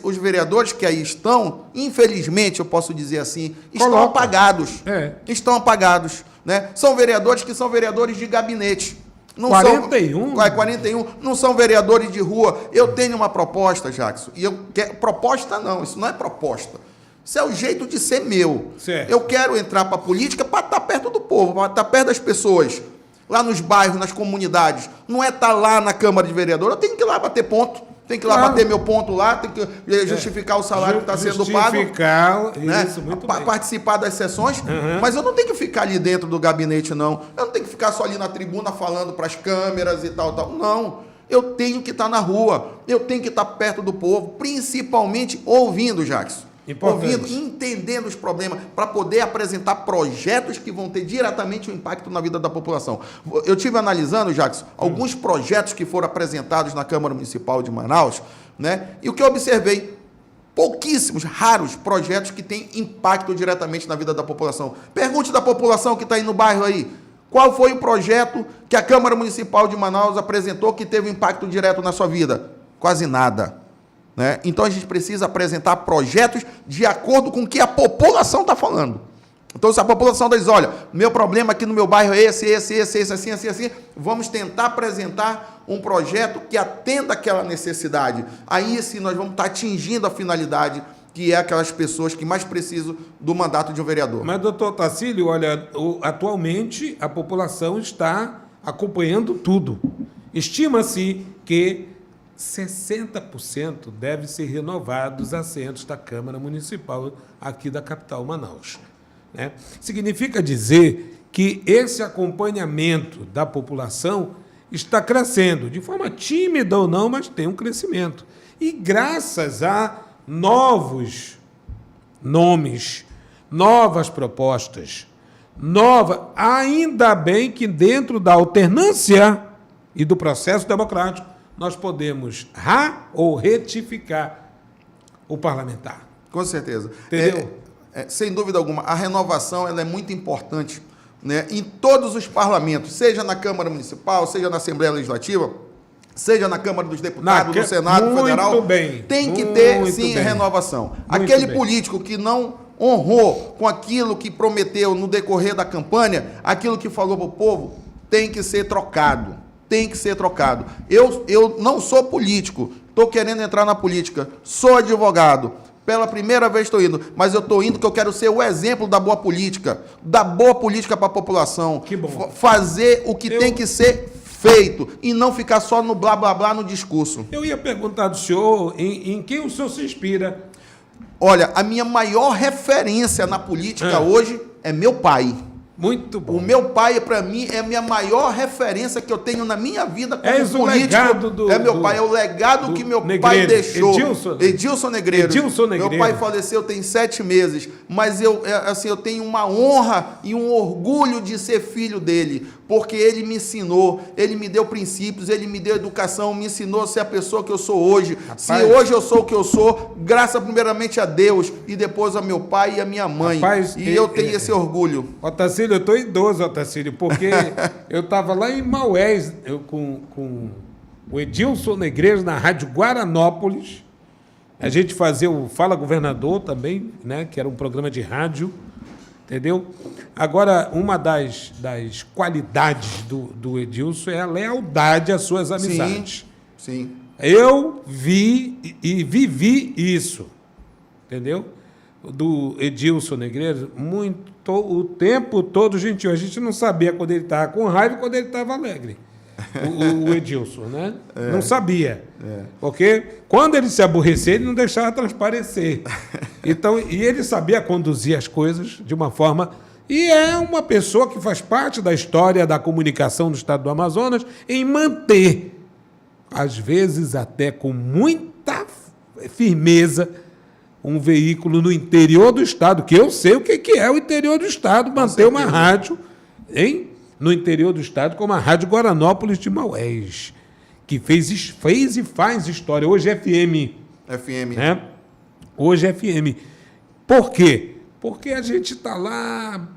os vereadores que aí estão, infelizmente, eu posso dizer assim, estão apagados. Estão apagados. Né? São vereadores que são vereadores de gabinete. Não 41? 41, não são vereadores de rua. Eu tenho uma proposta, Jacques. E proposta não, isso não é proposta. Isso é o jeito de ser meu. Certo. Eu quero entrar para a política para estar perto do povo, para estar perto das pessoas. Lá nos bairros, nas comunidades. Não é estar lá na Câmara de Vereador. Eu tenho que ir lá bater ponto. Tenho que ir lá bater meu ponto lá. Tenho que justificar o salário que está sendo pago. Justificar, né? Isso, muito bem. Participar das sessões. Mas eu não tenho que ficar ali dentro do gabinete, não. Eu não tenho que ficar só ali na tribuna falando para as câmeras e tal. Não. Eu tenho que estar na rua. Eu tenho que estar perto do povo. Principalmente ouvindo, Jacques. Importante. Ouvindo, entendendo os problemas, para poder apresentar projetos que vão ter diretamente um impacto na vida da população. Eu estive analisando, Jacques, alguns projetos que foram apresentados na Câmara Municipal de Manaus, né? E o que eu observei, pouquíssimos, raros projetos que têm impacto diretamente na vida da população. Pergunte da população que está aí no bairro aí, qual foi o projeto que a Câmara Municipal de Manaus apresentou que teve impacto direto na sua vida? Quase nada. Né? Então a gente precisa apresentar projetos de acordo com o que a população está falando. Então, se a população diz, olha, meu problema aqui no meu bairro é esse, assim, vamos tentar apresentar um projeto que atenda aquela necessidade. Aí sim nós vamos estar atingindo a finalidade, que é aquelas pessoas que mais precisam do mandato de um vereador. Mas, doutor Otacílio, olha, atualmente a população está acompanhando tudo. Estima-se que 60% devem ser renovados os assentos da Câmara Municipal aqui da capital Manaus. Né? Significa dizer que esse acompanhamento da população está crescendo, de forma tímida ou não, mas tem um crescimento. E graças a novos nomes, novas propostas, ainda bem que dentro da alternância e do processo democrático, nós podemos ou retificar o parlamentar. Com certeza. Entendeu? Sem dúvida alguma, a renovação ela é muito importante, né, em todos os parlamentos, seja na Câmara Municipal, seja na Assembleia Legislativa, seja na Câmara dos Deputados, no Senado Federal. Tem que ter, sim, renovação. Aquele político que não honrou com aquilo que prometeu no decorrer da campanha, aquilo que falou para o povo, tem que ser trocado. Tem que ser trocado. Eu não sou político, estou querendo entrar na política, sou advogado, pela primeira vez estou indo, mas eu estou indo porque eu quero ser o exemplo da boa política para a população. Que bom. Fazer o que tem que ser feito e não ficar só no blá, blá, blá no discurso. Eu ia perguntar do senhor em quem o senhor se inspira. Olha, a minha maior referência na política hoje é meu pai. Muito bom. O meu pai, para mim, é a minha maior referência que eu tenho na minha vida como político. O legado é meu pai, é o legado que meu pai deixou. Edilson Negreiro. Meu pai faleceu tem 7 meses, mas eu tenho uma honra e um orgulho de ser filho dele, porque ele me ensinou, ele me deu princípios, ele me deu educação, me ensinou a ser a pessoa que eu sou hoje. Rapaz, se hoje eu sou o que eu sou, graças primeiramente a Deus e depois a meu pai e a minha mãe. Rapaz, eu tenho esse orgulho. Otacílio, eu estou idoso, Otacílio, porque eu estava lá em Maués com o Edilson Negreiros na Rádio Guaranópolis. A gente fazia o Fala Governador também, né, que era um programa de rádio, entendeu? Agora, uma das qualidades do Edilson é a lealdade às suas amizades. Sim. Eu vi e vivi isso, entendeu? Do Edilson Negreiros, o tempo todo gentil. A gente não sabia quando ele estava com raiva e quando ele estava alegre. o Edilson, né? Não sabia. Porque quando ele se aborrecia, ele não deixava transparecer. Então, e ele sabia conduzir as coisas de uma forma... E é uma pessoa que faz parte da história da comunicação do estado do Amazonas em manter, às vezes até com muita firmeza, um veículo no interior do estado, que eu sei o que é o interior do estado, manter uma rádio no interior do estado, como a Rádio Guaranópolis de Maués, que fez e faz história. Hoje é FM. FM. Né? Hoje é FM. Por quê? Porque a gente está lá,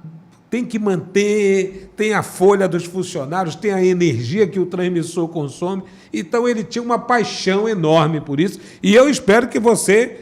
tem que manter, tem a folha dos funcionários, tem a energia que o transmissor consome. Então, ele tinha uma paixão enorme por isso. E eu espero que você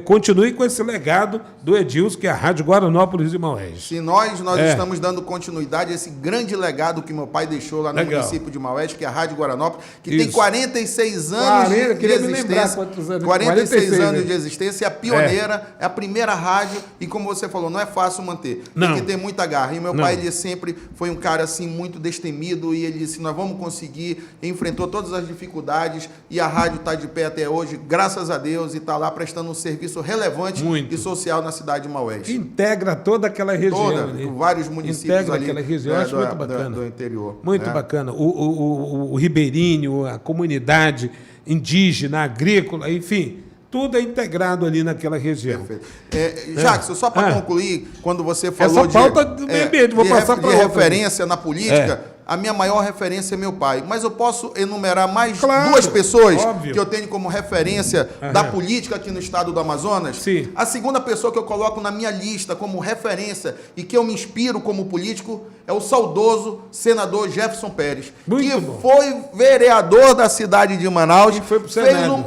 continue com esse legado do Edilson, que é a Rádio Guaranópolis de Maués. Se nós estamos dando continuidade a esse grande legado que meu pai deixou lá no município de Maués, que é a Rádio Guaranópolis, que tem 46 anos de existência. 46 anos de existência, é a pioneira, é a primeira rádio, e como você falou, não é fácil manter. Tem que ter muita garra. E meu pai, ele sempre foi um cara assim muito destemido, e ele disse, nós vamos conseguir, enfrentou todas as dificuldades, e a rádio está de pé até hoje, graças a Deus, e está lá prestando um serviço relevante e social na cidade de Maués. Integra toda aquela região. Vários municípios integra ali. Aquela região, acho muito bacana. Do interior. Muito bacana. O ribeirinho, a comunidade indígena, agrícola, enfim, tudo é integrado ali naquela região. Perfeito. Jackson, só para concluir, quando você falou essa pauta do meio ambiente, vou passar para outra. Referência na política, a minha maior referência é meu pai. Mas eu posso enumerar mais duas pessoas que eu tenho como referência da política aqui no estado do Amazonas. Sim. A segunda pessoa que eu coloco na minha lista como referência e que eu me inspiro como político é o saudoso senador Jefferson Pérez, foi vereador da cidade de Manaus, fez um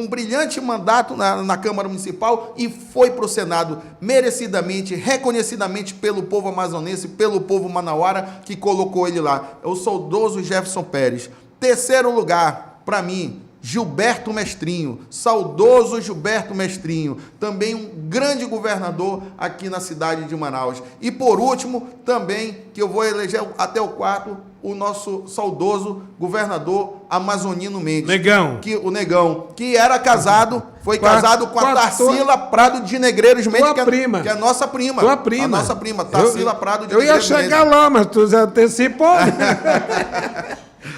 brilhante mandato na Câmara Municipal e foi para o Senado merecidamente, reconhecidamente pelo povo amazonense, pelo povo manauara, que colocou ele lá. É o saudoso Jefferson Pérez. Terceiro lugar, para mim, Gilberto Mestrinho, saudoso Gilberto Mestrinho, também um grande governador aqui na cidade de Manaus. E por último, também, que eu vou eleger até o quarto, o nosso saudoso governador Amazonino Mendes. O Negão, que era casado, foi casado com a Tarsila Prado de Negreiros Mendes, que é a nossa prima. Tua prima. A nossa prima, Tarsila Prado de Negreiros Mendes. Eu ia chegar lá, mas tu já antecipou.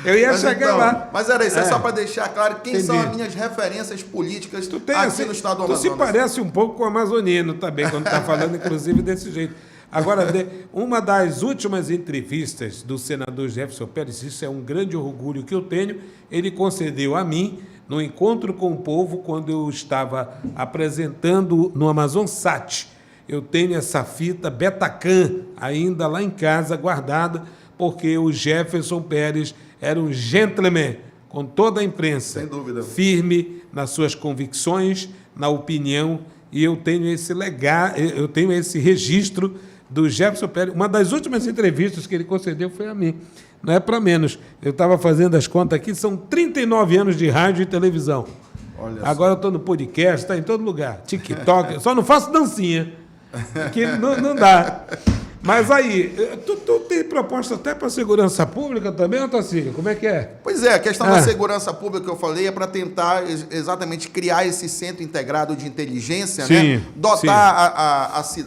Eu ia chegar lá. Mas era isso, é só para deixar claro quem são as minhas referências políticas aqui no estado do Amazonas. Tu se parece um pouco com o amazonino também, quando está falando, inclusive, desse jeito. Agora, uma das últimas entrevistas do senador Jefferson Pérez, isso é um grande orgulho que eu tenho, ele concedeu a mim, no encontro com o povo, quando eu estava apresentando no Amazonsat. Eu tenho essa fita Betacam ainda lá em casa, guardada, porque o Jefferson Pérez era um gentleman, com toda a imprensa, sem dúvida, firme nas suas convicções, na opinião, e eu tenho esse legado, eu tenho esse registro do Jefferson Pérez. Uma das últimas entrevistas que ele concedeu foi a mim. Não é para menos. Eu estava fazendo as contas aqui, são 39 anos de rádio e televisão. Agora eu estou no podcast, está em todo lugar. TikTok, só não faço dancinha, que não dá. Mas aí, tu tem proposta até para a segurança pública também, Otacílio? Como é que é? Pois é, a questão da segurança pública que eu falei é para tentar exatamente criar esse centro integrado de inteligência, né? Dotar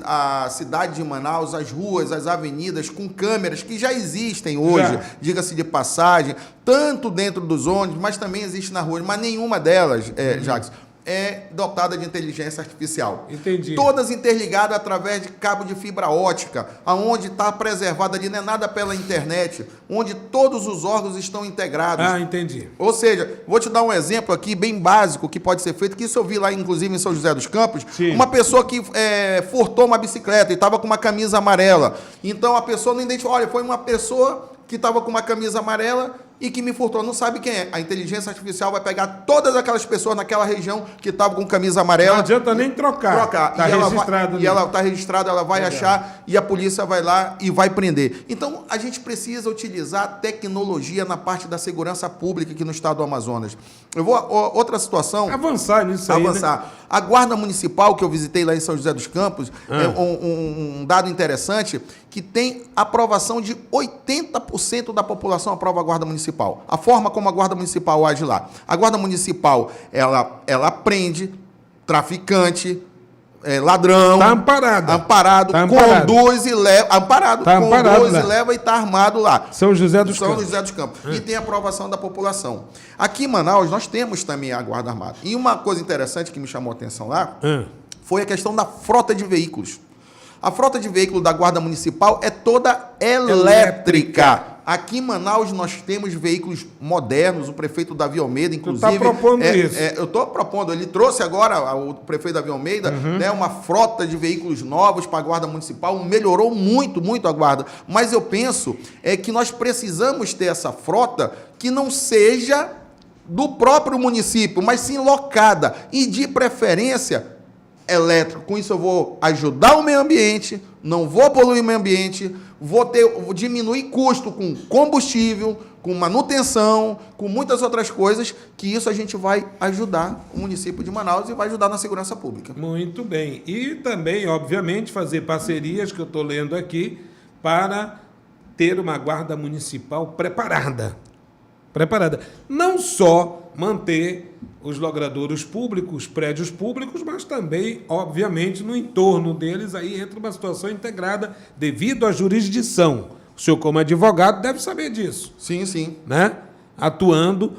a cidade de Manaus, as ruas, as avenidas com câmeras que já existem hoje, diga-se de passagem, tanto dentro dos ônibus, mas também existe na rua, mas nenhuma delas, Jackson, é dotada de inteligência artificial. Entendi. Todas interligadas através de cabo de fibra ótica, aonde está preservada ali, não é nada pela internet, onde todos os órgãos estão integrados. Entendi. Ou seja, vou te dar um exemplo aqui bem básico que pode ser feito, que isso eu vi lá, inclusive, em São José dos Campos, uma pessoa que furtou uma bicicleta e estava com uma camisa amarela. Então, a pessoa não identificou, olha, foi uma pessoa que estava com uma camisa amarela, e que me furtou. Não sabe quem é. A inteligência artificial vai pegar todas aquelas pessoas naquela região que estavam com camisa amarela. Não adianta nem trocar. Está registrado. E ela está registrada, ela vai achar e a polícia vai lá e vai prender. Então, a gente precisa utilizar a tecnologia na parte da segurança pública aqui no estado do Amazonas. Eu vou... Outra situação... Avançar nisso aí, Avançar. Né? A Guarda Municipal, que eu visitei lá em São José dos Campos, é um dado interessante, que tem aprovação de 80% da população aprova a Guarda Municipal. A forma como a Guarda Municipal age lá. A Guarda Municipal, ela prende traficante, ladrão. Está amparado. Amparado, tá amparado. Conduz e leva. Amparado, tá conduz e leva e está armado lá. São José dos Campos. São José dos Campos. E tem aprovação da população. Aqui em Manaus, nós temos também a Guarda Armada. E uma coisa interessante que me chamou a atenção lá foi a questão da frota de veículos. A frota de veículos da Guarda Municipal é toda elétrica. Aqui em Manaus nós temos veículos modernos, o prefeito Davi Almeida, inclusive... Tu está propondo isso. Eu estou propondo, ele trouxe agora, o prefeito Davi Almeida, né, uma frota de veículos novos para a Guarda Municipal, melhorou muito, muito a Guarda. Mas eu penso que nós precisamos ter essa frota que não seja do próprio município, mas sim locada e de preferência elétrico. Com isso eu vou ajudar o meio ambiente, não vou poluir o meio ambiente, vou diminuir custo com combustível, com manutenção, com muitas outras coisas, que isso a gente vai ajudar o município de Manaus e vai ajudar na segurança pública. Muito bem. E também, obviamente, fazer parcerias, que eu estou lendo aqui, para ter uma guarda municipal preparada. Não só manter os logradouros públicos, prédios públicos, mas também, obviamente, no entorno deles, aí entra uma situação integrada devido à jurisdição. O senhor, como advogado, deve saber disso. Sim, sim. Né? Atuando,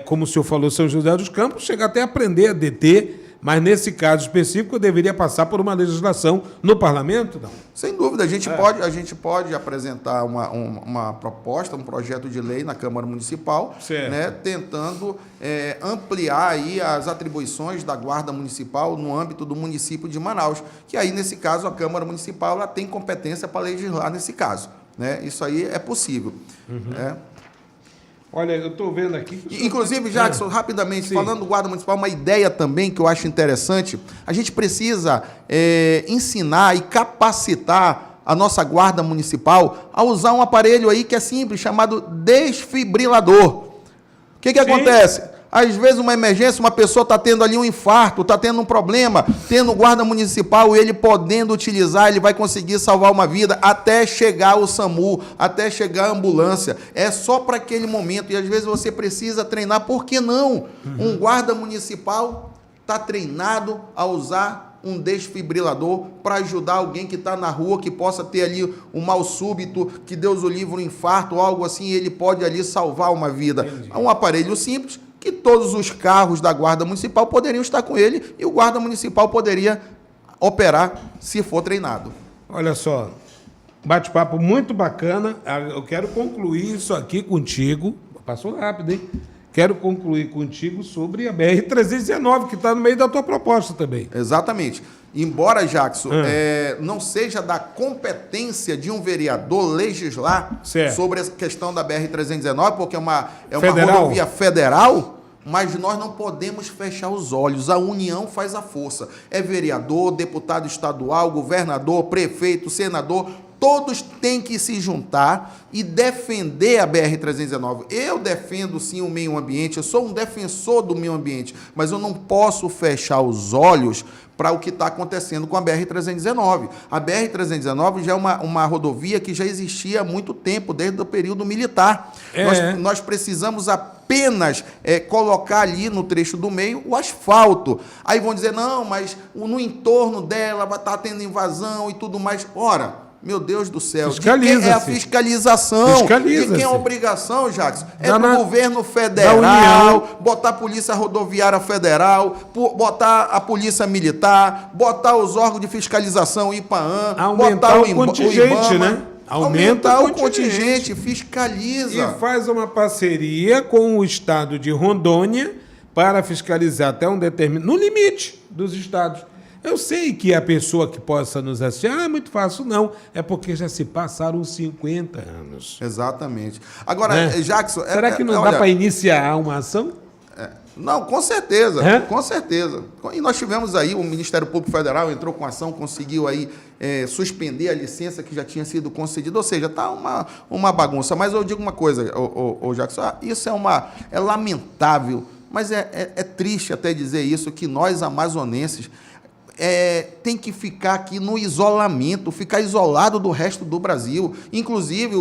como o senhor falou, São José dos Campos, chega até a aprender a deter, mas nesse caso específico deveria passar por uma legislação no parlamento, não? Sem dúvida, a gente pode apresentar uma proposta, um projeto de lei na Câmara Municipal, né, tentando ampliar aí as atribuições da Guarda Municipal no âmbito do município de Manaus, que aí, nesse caso, a Câmara Municipal ela tem competência para legislar nesse caso. Né? Isso aí é possível. Olha, eu estou vendo aqui... Inclusive, Jackson, rapidamente, falando do Guarda Municipal, uma ideia também que eu acho interessante, a gente precisa ensinar e capacitar a nossa Guarda Municipal a usar um aparelho aí que é simples, chamado desfibrilador. O que acontece? Às vezes, uma emergência, uma pessoa está tendo ali um infarto, está tendo um problema, tendo o guarda municipal, ele podendo utilizar, ele vai conseguir salvar uma vida até chegar o SAMU, até chegar a ambulância. É só para aquele momento. E às vezes você precisa treinar. Por que não? Um guarda municipal está treinado a usar um desfibrilador para ajudar alguém que está na rua, que possa ter ali um mal súbito, que Deus o livre, um infarto, algo assim, ele pode ali salvar uma vida. É um aparelho simples, que todos os carros da Guarda Municipal poderiam estar com ele e o Guarda Municipal poderia operar se for treinado. Olha só, bate-papo muito bacana. Eu quero concluir isso aqui contigo. Passou rápido, hein? Quero concluir contigo sobre a BR-319, que está no meio da tua proposta também. Exatamente. Embora, Jackson, não seja da competência de um vereador legislar sobre a questão da BR-319, porque é uma rodovia federal, mas nós não podemos fechar os olhos. A união faz a força. É vereador, deputado estadual, governador, prefeito, senador, todos têm que se juntar e defender a BR-319. Eu defendo, sim, o meio ambiente, eu sou um defensor do meio ambiente, mas eu não posso fechar os olhos para o que está acontecendo com a BR-319. A BR-319 já é uma rodovia que já existia há muito tempo, desde o período militar. Nós precisamos apenas colocar ali no trecho do meio o asfalto. Aí vão dizer, não, mas no entorno dela vai estar tendo invasão e tudo mais. Ora, meu Deus do céu, de quem é a fiscalização? De quem é a obrigação, Jackson? É do governo federal, botar a Polícia Rodoviária Federal, botar a Polícia Militar, botar os órgãos de fiscalização, IPAAN, aumentar o contingente, IBAMA, né? Aumentar o contingente, fiscaliza. E faz uma parceria com o estado de Rondônia para fiscalizar até um determinado... no limite dos estados. Eu sei que a pessoa que possa nos assistir, é muito fácil, não. É porque já se passaram 50 anos. Exatamente. Agora, Né? Jackson... Será que não dá para iniciar uma ação? Não, com certeza, É? com certeza. E nós tivemos aí, o Ministério Público Federal entrou com ação, conseguiu aí suspender a licença que já tinha sido concedida, ou seja, está uma bagunça. Mas eu digo uma coisa, ô Jackson, isso é lamentável, mas é triste até dizer isso, que nós amazonenses tem que ficar aqui no isolamento, ficar isolado do resto do Brasil. Inclusive,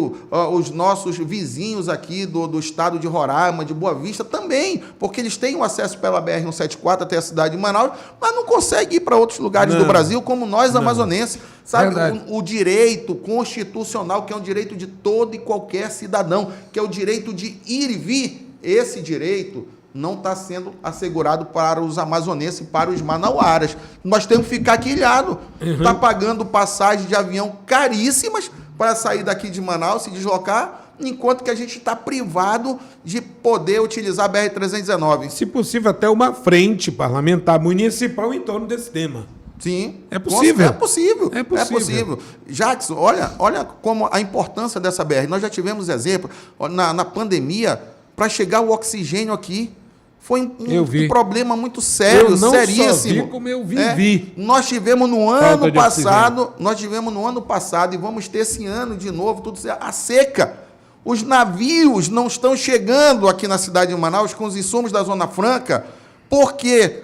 os nossos vizinhos aqui do estado de Roraima, de Boa Vista, também, porque eles têm o acesso pela BR-174 até a cidade de Manaus, mas não conseguem ir para outros lugares do Brasil, como nós, amazonenses. Sabe, o direito constitucional, que é um direito de todo e qualquer cidadão, que é o direito de ir e vir, esse direito não está sendo assegurado para os amazonenses e para os manauaras. Nós temos que ficar aqui ilhado. Está pagando passagem de avião caríssimas para sair daqui de Manaus, se deslocar, enquanto que a gente está privado de poder utilizar a BR-319. Se possível, até uma frente parlamentar municipal em torno desse tema. Sim. É possível. É possível. É possível. É possível. Jackson, olha como a importância dessa BR. Nós já tivemos exemplo na pandemia para chegar o oxigênio aqui. Foi um problema muito sério, eu não seríssimo. Só vi como eu vivi. Nós tivemos no ano passado, e vamos ter esse ano de novo, tudo a seca. Os navios não estão chegando aqui na cidade de Manaus com os insumos da Zona Franca. Por quê?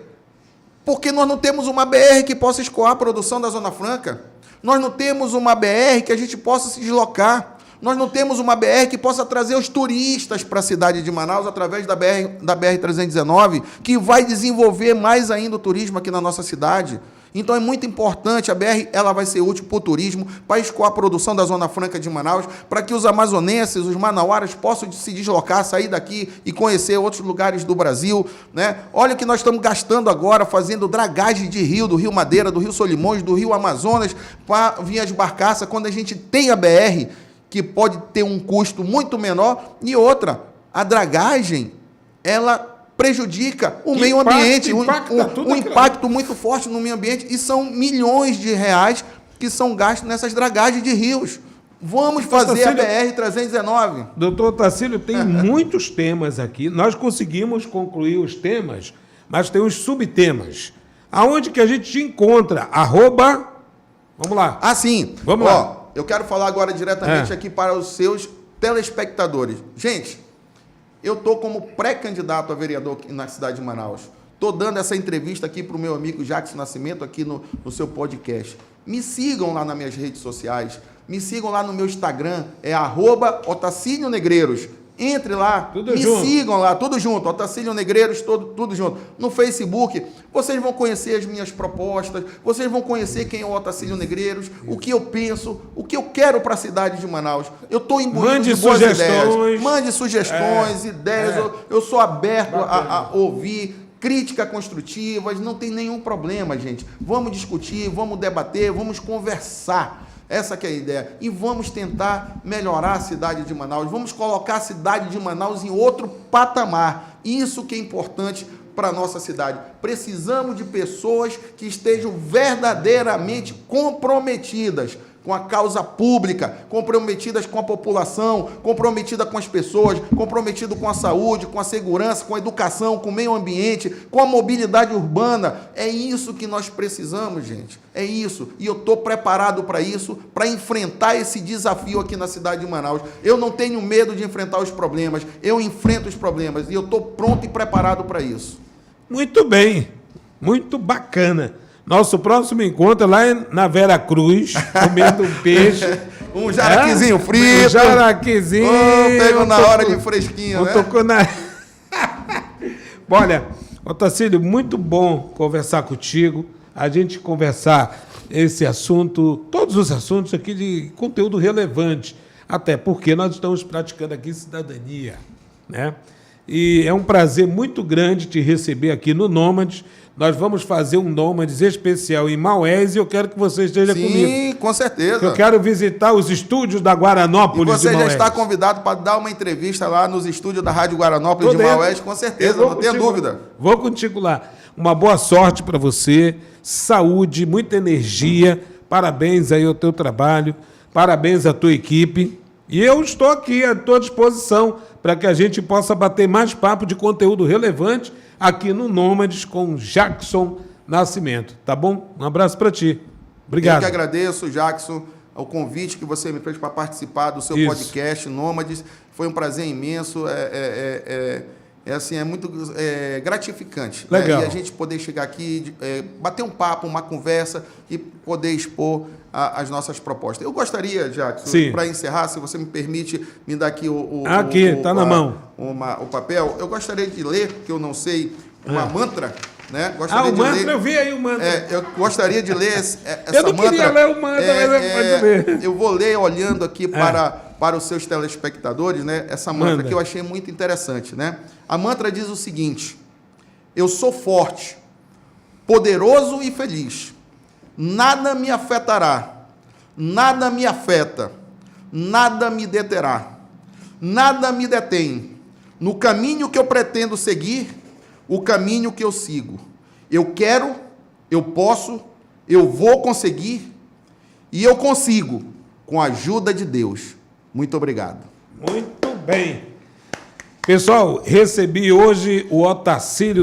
Porque nós não temos uma BR que possa escoar a produção da Zona Franca. Nós não temos uma BR que a gente possa se deslocar. Nós não temos uma BR que possa trazer os turistas para a cidade de Manaus através da BR-319, que vai desenvolver mais ainda o turismo aqui na nossa cidade. Então é muito importante, a BR ela vai ser útil para o turismo, para escoar a produção da Zona Franca de Manaus, para que os amazonenses, os manauaras possam se deslocar, sair daqui e conhecer outros lugares do Brasil. Né? Olha o que nós estamos gastando agora, fazendo dragagem de rio, do Rio Madeira, do Rio Solimões, do Rio Amazonas, para vir as barcaças, quando a gente tem a BR, que pode ter um custo muito menor, e outra, a dragagem, ela prejudica o meio ambiente, um impacto muito forte no meio ambiente, e são milhões de reais que são gastos nessas dragagens de rios. Vamos fazer a BR-319. Doutor Otacílio, tem muitos temas aqui, nós conseguimos concluir os temas, mas tem os subtemas. Aonde que a gente te encontra? Vamos lá. Sim. Vamos lá. Eu quero falar agora diretamente aqui para os seus telespectadores. Gente, eu estou como pré-candidato a vereador aqui na cidade de Manaus. Estou dando essa entrevista aqui para o meu amigo Jackson Nascimento, aqui no seu podcast. Me sigam lá nas minhas redes sociais. Me sigam lá no meu Instagram, @OtacílioNegreiros. Entre lá, sigam lá, tudo junto, Otacílio Negreiros, tudo junto. No Facebook, vocês vão conhecer as minhas propostas, vocês vão conhecer quem é o Otacílio Negreiros, o que eu penso, o que eu quero para a cidade de Manaus. Eu estou imbuído de boas ideias. Mande sugestões, ideias, eu sou aberto a ouvir críticas construtivas, não tem nenhum problema, gente. Vamos discutir, vamos debater, vamos conversar. Essa que é a ideia. E vamos tentar melhorar a cidade de Manaus. Vamos colocar a cidade de Manaus em outro patamar. Isso que é importante para a nossa cidade. Precisamos de pessoas que estejam verdadeiramente comprometidas com a causa pública, comprometidas com a população, comprometidas com as pessoas, comprometidas com a saúde, com a segurança, com a educação, com o meio ambiente, com a mobilidade urbana. É isso que nós precisamos, gente. É isso. E eu estou preparado para isso, para enfrentar esse desafio aqui na cidade de Manaus. Eu não tenho medo de enfrentar os problemas. Eu enfrento os problemas e eu estou pronto e preparado para isso. Muito bem. Muito bacana. Nosso próximo encontro é lá na Vera Cruz, comendo um peixe. Um jaraquizinho frito. Um jaraquizinho. Pegou na hora de fresquinho, né? Olha, Otacílio, muito bom conversar contigo. A gente conversar esse assunto, todos os assuntos aqui de conteúdo relevante. Até porque nós estamos praticando aqui cidadania, né? E é um prazer muito grande te receber aqui no Nômades. Nós vamos fazer um Nômades especial em Maués e eu quero que você esteja comigo. Sim, com certeza. Eu quero visitar os estúdios da Guaranópolis de Maués. E você já está convidado para dar uma entrevista lá nos estúdios da Rádio Guaranópolis de Maués, com certeza, não tenha dúvida. Vou contigo lá. uma boa sorte para você, saúde, muita energia, parabéns aí ao teu trabalho, parabéns à tua equipe. E eu estou aqui à tua disposição para que a gente possa bater mais papo de conteúdo relevante aqui no Nômades com Jackson Nascimento, tá bom? Um abraço para ti. Obrigado. Eu que agradeço, Jackson, o convite que você me fez para participar do seu podcast Nômades. Foi um prazer imenso, é muito gratificante. Legal. Né? E a gente poder chegar aqui, bater um papo, uma conversa e poder expor as nossas propostas. Eu gostaria, Jackson, para encerrar, se você me permite, me dar aqui está na mão. O papel. Eu gostaria de ler, que eu não sei, uma mantra. Né? O mantra, eu vi aí o mantra. Eu gostaria de ler essa mantra. Eu não queria ler o mantra, mas pode ler. Eu vou ler olhando aqui para os seus telespectadores, né? Essa mantra que eu achei muito interessante. Né? A mantra diz o seguinte: eu sou forte, poderoso e feliz. Nada me afetará, nada me afeta, nada me deterá, nada me detém. No caminho que eu pretendo seguir, o caminho que eu sigo. Eu quero, eu posso, eu vou conseguir e eu consigo, com a ajuda de Deus. Muito obrigado. Muito bem. Pessoal, recebi hoje o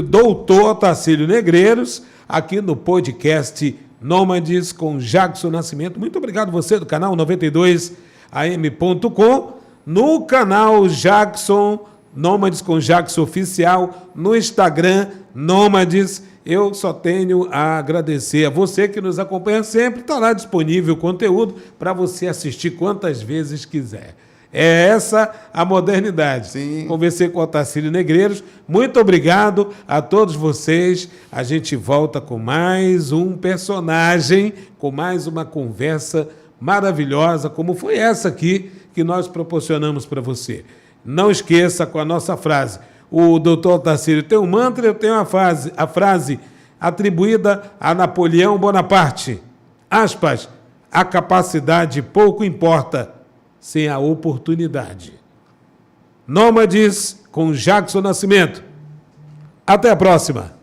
doutor Otacílio Negreiros, aqui no podcast Nômades com Jackson Nascimento. Muito obrigado você do canal 92am.com, no canal Jackson Nômades com Jackson Oficial, no Instagram, Nômades. Eu só tenho a agradecer a você que nos acompanha sempre. Está lá disponível o conteúdo para você assistir quantas vezes quiser. É essa a modernidade. Sim. Conversei com o Otacílio Negreiros. Muito obrigado a todos vocês. A gente volta com mais um personagem, com mais uma conversa maravilhosa, como foi essa aqui que nós proporcionamos para você. Não esqueça com a nossa frase. O doutor Otacílio tem um mantra, eu tenho a frase atribuída a Napoleão Bonaparte. Aspas, a capacidade pouco importa sem a oportunidade. Nômades com Jackson Nascimento. Até a próxima.